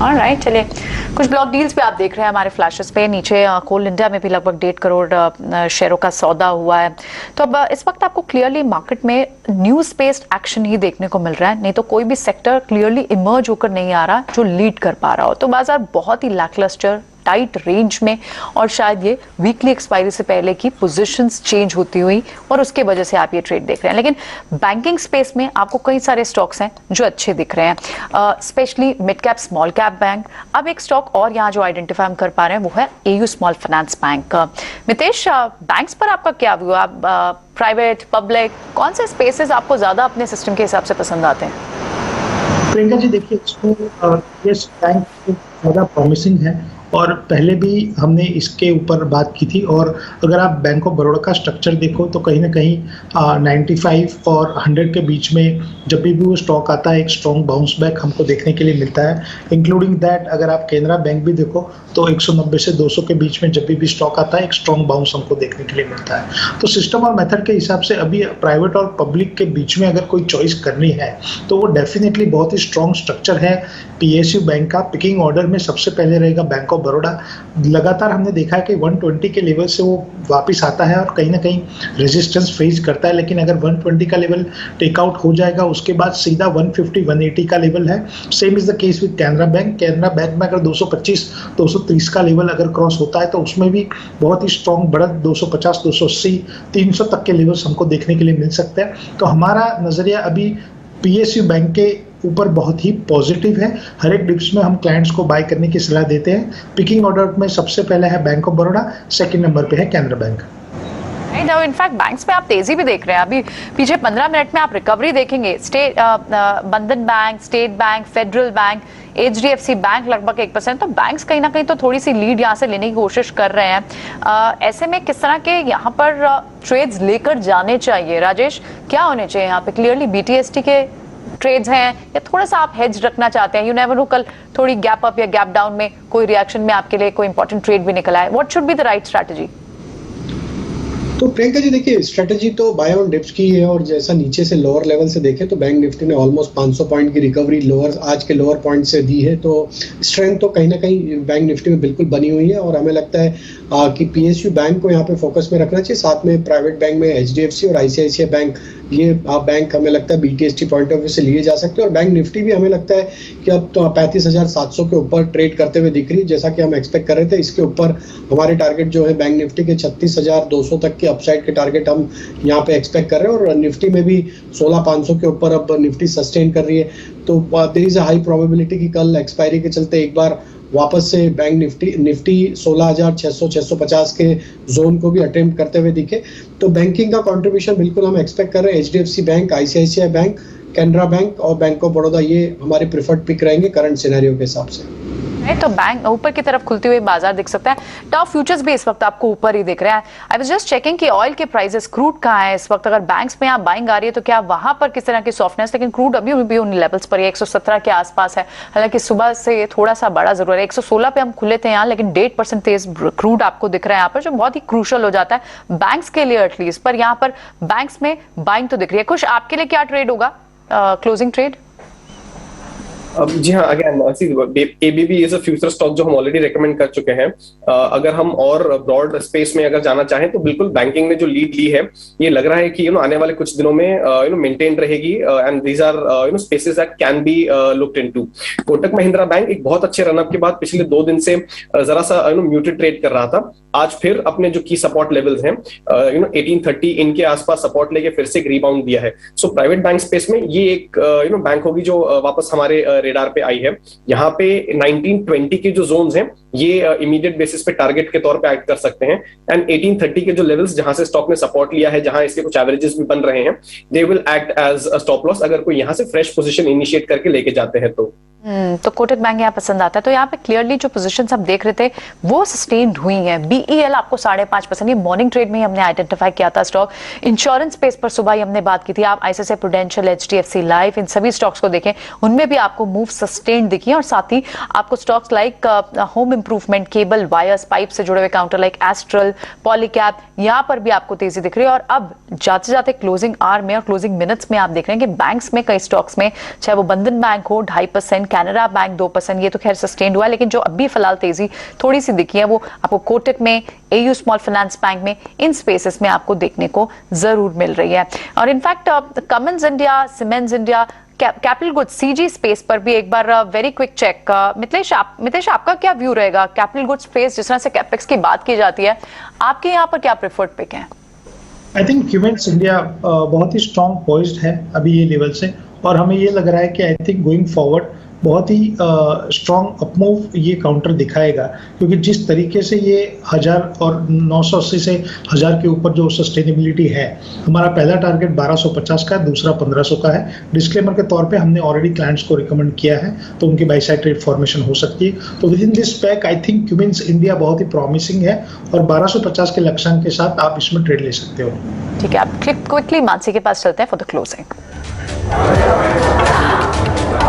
ऑलराइट, चलिए कुछ ब्लॉक डील्स पे आप देख रहे हैं हमारे फ्लैशेस पे। नीचे कोल इंडिया में भी लगभग 1.5 करोड़ शेयरों का सौदा हुआ है। तो अब इस वक्त आपको क्लियरली मार्केट में न्यूज बेस्ड एक्शन ही देखने को मिल रहा है, नहीं तो कोई भी सेक्टर क्लियरली इमर्ज होकर नहीं आ रहा जो लीड कर पा रहा हो। तो बाजार बहुत ही लैकलस्टर टाइट रेंज में, और शायद ये वीकली एक्सपायरी से पहले की पोजीशंस चेंज होती हुई और उसके वजह से आप ये ट्रेड देख रहे हैं। लेकिन बैंकिंग स्पेस में आपको कई सारे स्टॉक्स हैं जो अच्छे दिख रहे हैं, specially mid cap small cap bank. अब एक स्टॉक और यहाँ जो आइडेंटिफाई हम कर पा रहे हैं वो है AU small finance bank. Mitesh, banks पर आपका क्या व्यू? आप प्राइवेट पब्लिक कौन से स्पेसेस आपको ज्यादा अपने सिस्टम के हिसाब से पसंद आते हैं? प्रियंका जी देखिए, इसको यस बैंक ज़्यादा प्रॉमिसिंग है और पहले भी हमने इसके ऊपर बात की थी। और अगर आप बैंक ऑफ बड़ौदा का स्ट्रक्चर देखो तो कहीं ना कहीं 95 और 100 के बीच में जब भी वो स्टॉक आता है एक स्ट्रॉन्ग बाउंस बैक हमको देखने के लिए मिलता है। इंक्लूडिंग दैट अगर आप केनरा बैंक भी देखो तो 190 से 200 के बीच में जब भी स्टॉक आता है एक स्ट्रॉन्ग बाउंस हमको देखने के लिए मिलता है। तो सिस्टम और मेथड के हिसाब से अभी प्राइवेट और पब्लिक के बीच में अगर कोई चॉइस करनी है तो वो डेफिनेटली बहुत ही स्ट्रॉन्ग स्ट्रक्चर है पीएसयू बैंक का। पिकिंग ऑर्डर में सबसे पहले रहेगा बैंक ऑफ बड़ौदा। लगातार हमने देखा है कि 120 के लेवल से वो वापस आता है और कहीं ना कहीं रेजिस्टेंस फेस करता है, लेकिन अगर 120 का लेवल टेकआउट हो जाएगा उसके बाद सीधा 150 180 का लेवल है। Same is the case with Canara bank. Canara bank में अगर 225 230 का लेवल अगर क्रॉस होता है तो उसमें भी बहुत ही स्ट्रॉन्ग बढ़त 250 280 300 तक के लेवल्स हमको देखने के लिए मिल सकते हैं। तो हमारा नजरिया अभी पीएसयू बैंक के ऊपर बहुत ही पॉजिटिव है। हर एक डिप्स में हम क्लाइंट्स को बाय करने की सलाह देते हैं। पिकिंग ऑर्डर में सबसे पहले है bank of Baroda, second number पे है कैनरा बैंक। इनफैक्ट बैंक्स में आप तेजी भी देख रहे हैं। अभी पीछे 15 मिनट में आप रिकवरी देखेंगे। बंधन bank, state bank, federal bank, HDFC bank लगभग 1%। तो बैंक्स कहीं ना कहीं तो थोड़ी सी लीड यहाँ से लेने की कोशिश कर रहे हैं। ऐसे में किस तरह के यहाँ पर ट्रेड्स लेकर जाने चाहिए? राजेश, क्या होने चाहिए यहाँ पे? क्लियरली BTST के ट्रेड्स हैं या थोड़ा सा आप हेज रखना चाहते हैं? यू नेवर नो, कल थोड़ी गैप अप या गैप डाउन में कोई रिएक्शन में आपके लिए कोई इंपॉर्टेंट ट्रेड भी निकला है। What should be the right strategy? तो प्रियंका जी देखिए, स्ट्रेटजी तो बाय ऑन डिप्स की है और जैसा नीचे से लोअर लेवल से देखें तो बैंक निफ्टी ने ऑलमोस्ट 500 पॉइंट की रिकवरी लोअर आज के लोअर पॉइंट से दी है। तो स्ट्रेंथ तो कहीं ना कहीं बैंक निफ्टी में बिल्कुल बनी हुई है और हमें लगता है कि पीएसयू बैंक को यहाँ पे फोकस में रखना चाहिए। साथ में प्राइवेट बैंक में HDFC और ICICI बैंक, ये बैंक हमें लगता है BTST पॉइंट ऑफ व्यू से लिए जा सकते हैं। और बैंक निफ्टी भी हमें लगता है कि अब तो 35,700 के ऊपर ट्रेड करते हुए दिख रही है, जैसा कि हम एक्सपेक्ट कर रहे थे। इसके ऊपर हमारे टारगेट जो है बैंक निफ्टी के 36,200 तक के अपसाइड के टारगेट हम यहाँ पे एक्सपेक्ट कर रहे हैं। और निफ्टी में भी 16,500 के ऊपर अब निफ्टी सस्टेन कर रही है। तो there is a high probability कि कल एक्सपायरी के चलते एक बार वापस से बैंक निफ्टी 16,600 650 के जोन को भी अटेम्प्ट करते हुए दिखे। तो बैंकिंग का कंट्रीब्यूशन बिल्कुल हम एक्सपेक्ट कर रहे हैं। HDFC bank, ICICI bank, Canara bank और बैंक ऑफ बड़ौदा, ये हमारे प्रेफर्ड पिक रहेंगे करंट सिनेरियो के हिसाब से। तो बैंक ऊपर की तरफ खुलते हुए बाजार दिख सकता है। डाउ फ्यूचर्स भी इस वक्त आपको ऊपर ही दिख रहे हैं। आई वाज जस्ट चेकिंग कि ऑयल के प्राइसेस, क्रूड कहाँ है इस वक्त? अगर बैंक्स में आप बाइंग आ रही है तो क्या वहां पर किस तरह की सॉफ्टनेस? लेकिन क्रूड अभी भी उन लेवल्स पर 117 के आसपास है। हालांकि सुबह से थोड़ा सा बड़ा जरूर है। 116 पे हम खुले थे यहाँ, लेकिन 1.5% तेज क्रूड आपको दिख रहा है यहाँ पर, जो बहुत ही क्रूशल हो जाता है बैंक्स के लिए एटलीस्ट। पर यहाँ पर बैंक्स में बाइंग तो दिख रही है। कुछ आपके लिए क्या ट्रेड होगा, क्लोजिंग ट्रेड? जी हाँ, again ABB is a future stock जो हम ऑलरेडी रेकमेंड कर चुके हैं। अगर हम और ब्रॉड स्पेस में अगर जाना चाहें तो बिल्कुल बैंकिंग ने जो लीड ली है, ये लग रहा है कि आने वाले कुछ दिनों में मेंटेन रहेगी and these are spaces that can be looked into. Kotak Mahindra bank एक बहुत अच्छे रनअप के बाद पिछले 2 दिन से जरा सा म्यूटेड ट्रेड कर रहा था। आज फिर अपने जो की सपोर्ट लेवल्स हैं 1830 इनके आसपास सपोर्ट लेके फिर से एक रिबाउंड दिया है। सो प्राइवेट बैंक स्पेस में ये एक बैंक होगी जो वापस हमारे रेडार पे आई है। यहाँ पे 1920 के जो जोन्स हैं ये इमीडिएट बेसिस पे टारगेट के तौर पे एक्ट कर सकते हैं। एंड 1830 के जो लेवल्स जहां से स्टॉक ने सपोर्ट लिया है, जहां इसके कुछ एवरेजेस भी बन रहे हैं, they will act as a stop loss अगर कोई यहाँ से फ्रेश पोजीशन इनिशिएट करके लेके जाते हैं तो। तो कोटक बैंक यहाँ पसंद आता है। तो यहाँ पे क्लियरली जो पोजीशंस आप देख रहे थे वो सस्टेन्ड हुई हैं। BEL आपको 5.5%, ये मॉर्निंग ट्रेड में ही हमने आइडेंटिफाई किया था स्टॉक। इंश्योरेंस स्पेस पर सुबह ही हमने बात की थी, आप ICICI प्रूडेंशियल, HDFC लाइफ, इन सभी स्टॉक्स को देखें, उनमें भी आपको मूव सस्टेन्ड दिखी है। और साथ ही आपको stocks like home improvement, cable, wires, pipe से जुड़े हुए काउंटर लाइक एस्ट्रल, पॉलीकैप, यहाँ पर भी आपको तेजी दिख रही है। और अब जाते जाते क्लोजिंग आवर में और क्लोजिंग मिनट्स में आप देख रहे हैं कि बैंक्स में, कई स्टॉक्स में, चाहे वो बंधन बैंक हो 2.5%, कैनरा बैंक 2%, ये तो खैर सस्टेन्ड हुआ है, लेकिन जो अभी फिलहाल तेजी थोड़ी सी दिखी है वो आपको कोटक में, AU स्मॉल फाइनेंस बैंक में, इन स्पेसेस में आपको देखने को जरूर मिल रही है। और in fact Cummins India, cements India, capital goods, CG space पर भी एक बार वेरी क्विक चेक। मितेश आपका क्या व्यू रहेगा कैपिटल गुड्स स्पेस, जिस तरह से कैपेक्स की बात की जाती है, आपके यहाँ पर क्या प्रेफर्ड पिक है? आई थिंक क्यूमेंट्स इंडिया बहुत ही स्ट्रॉन्ग पॉइज्ड है अभी ये लेवल से, और हमें ये लग रहा है कि आई थिंक गोइंग फॉरवर्ड बहुत ही स्ट्रॉन्ग अपमूव ये काउंटर दिखाएगा, क्योंकि जिस तरीके से ये 1000 और 980 से 1000 के ऊपर जो सस्टेनेबिलिटी है, हमारा पहला टारगेट 1250 का है, दूसरा 1500 का है। डिस्क्लेमर के तौर पे हमने ऑलरेडी क्लाइंट्स को रिकमेंड किया है, तो उनकी बाई साइड ट्रेड फॉर्मेशन हो सकती है। तो within this pack I think Cummins India बहुत ही प्रॉमिसिंग है, और 1250 के लक्ष्यांक के साथ आप इसमें ट्रेड ले सकते हो। ठीक है, आप क्विकली मानसी के पास चलते हैं फॉर द क्लोजिंग।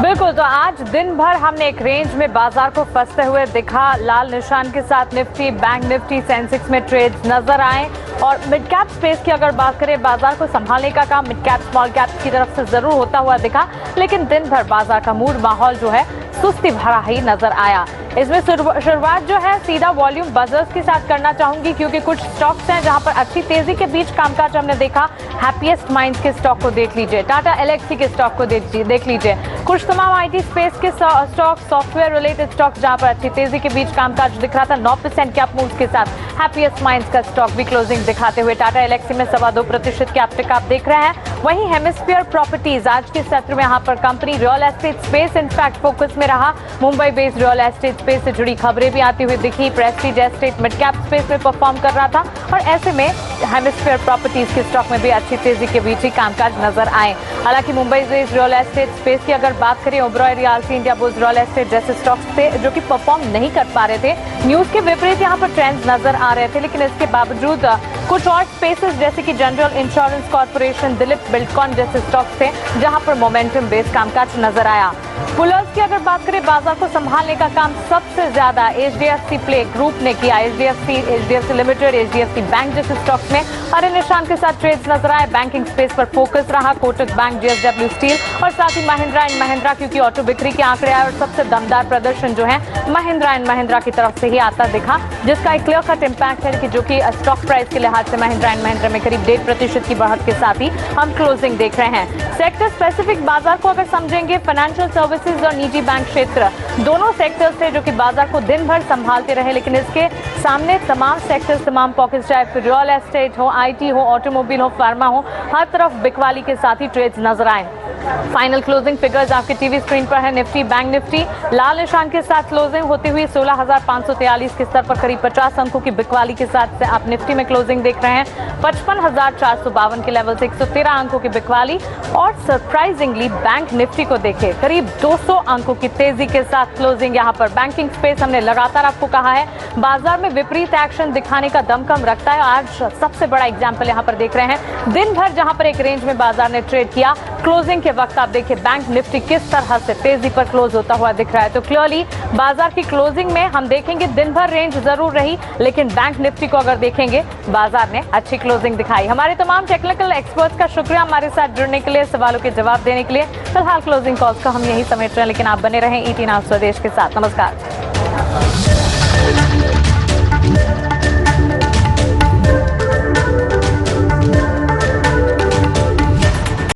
बिल्कुल, तो आज दिन भर हमने एक रेंज में बाजार को फंसते हुए दिखा। लाल निशान के साथ निफ्टी, बैंक निफ्टी, सेंसेक्स में ट्रेड्स नजर आए। और मिड कैप स्पेस की अगर बात करें, बाजार को संभालने का काम मिड कैप, स्मॉल कैप की तरफ से जरूर होता हुआ दिखा, लेकिन दिन भर बाजार का मूड, माहौल जो है सुस्ती भरा ही नजर आया। इसमें शुरुआत जो है सीधा वॉल्यूम बजर्स के साथ करना चाहूंगी, क्योंकि कुछ स्टॉक्स हैं जहां पर अच्छी तेजी के बीच कामकाज हमने देखा। हैप्पीएस्ट माइंड्स के स्टॉक को देख लीजिए, टाटा एलेक्सी के स्टॉक को देख लीजिए, कुछ तमाम IT स्पेस के स्टॉक, सॉफ्टवेयर रिलेटेड स्टॉक जहां पर अच्छी तेजी के बीच कामकाज दिख रहा था। 9% के अप मूव्स के साथ हैप्पीएस्ट माइंड्स का स्टॉक भी क्लोजिंग दिखाते हुए टाटा एलेक्सी में 2.25% के अपटिक आप देख रहे हैं। वहीं हेमिस्फीयर प्रॉपर्टीज आज के सत्र में यहाँ पर company real estate space in fact focus में रहा। Mumbai based real estate space से जुड़ी खबरें भी आती हुई दिखी। Prestige estate mid cap space में परफॉर्म कर रहा था, और ऐसे में हेमिस्फीयर प्रॉपर्टीज के स्टॉक में भी अच्छी तेजी के बीच ही कामकाज नजर आए। हालांकि Mumbai based real estate space की अगर बात करें, Oberoi realty, India bulls real estate जैसे स्टॉक्स थे जो कि परफॉर्म नहीं कर पा रहे थे। न्यूज के विपरीत यहाँ पर ट्रेंड्स नजर आ रहे थे, लेकिन इसके बावजूद कुछ और स्पेसेस जैसे कि general insurance corporation, Dilip Buildcon जैसे स्टॉक्स थे जहां पर मोमेंटम बेस्ड कामकाज नजर आया। पुलर्स की अगर बात करें, बाजार को संभालने का काम सबसे ज्यादा HDFC प्ले ग्रुप ने किया। HDFC लिमिटेड, HDFC बैंक जैसे स्टॉक्स में हरे निशान के साथ ट्रेड्स नजर आए। बैंकिंग स्पेस पर फोकस रहा कोटक बैंक, JSW स्टील और साथ ही महिंद्रा एंड महिंद्रा, क्योंकि ऑटो बिक्री के आंकड़े आए और सबसे दमदार प्रदर्शन जो है महिंद्रा एंड महिंद्रा की तरफ से ही आता दिखा, जिसका एक क्लियर कट इंपैक्ट है कि जो कि स्टॉक प्राइस के लिहाज से महिंद्रा एंड महिंद्रा में करीब 1.5% की बढ़त के साथ ही हम क्लोजिंग देख रहे हैं। सेक्टर स्पेसिफिक बाजार को अगर समझेंगे, फाइनेंशियल सर्विसेज और निजी बैंक क्षेत्र दोनों सेक्टर्स थे जो कि बाजार को दिन भर संभालते रहे, लेकिन इसके सामने तमाम सेक्टर्स, तमाम पॉकेट्स, चाहे फिर रियल एस्टेट हो, IT हो, ऑटोमोबाइल हो, फार्मा हो, हर तरफ बिकवाली के साथ ही ट्रेड्स नजर आए। फाइनल क्लोजिंग फिगर्स आपके टीवी स्क्रीन पर है। निफ्टी, बैंक निफ्टी लाल निशान के साथ क्लोजिंग होती हुई 16,543 के स्तर पर करीब 50 अंकों की बिकवाली के साथ से आप निफ्टी में क्लोजिंग देख रहे हैं। 55,452 के लेवल से 113 अंकों की बिकवाली, और सरप्राइजिंगली बैंक निफ्टी को देखे करीब 200 अंकों की तेजी के साथ क्लोजिंग। यहाँ पर बैंकिंग स्पेस हमने लगातार आपको कहा है बाजार में विपरीत एक्शन दिखाने का दम कम रखता है। आज सबसे बड़ा एग्जाम्पल यहाँ पर देख रहे हैं। दिन भर जहां पर एक रेंज में बाजार ने ट्रेड किया, क्लोजिंग के वक्त आप देखिए बैंक निफ्टी किस तरह से तेजी पर क्लोज होता हुआ दिख रहा है। तो क्लियरली बाजार की क्लोजिंग में हम देखेंगे दिन भर रेंज जरूर रही, लेकिन बैंक निफ्टी को अगर देखेंगे बाजार ने अच्छी क्लोजिंग दिखाई। हमारे तमाम टेक्निकल एक्सपर्ट्स का शुक्रिया हमारे साथ जुड़ने के लिए, सवालों के जवाब देने के लिए। फिलहाल क्लोजिंग कॉल्स का हम यही समेट रहे हैं, लेकिन आप बने रहें ET नाउ स्वदेश के साथ। नमस्कार।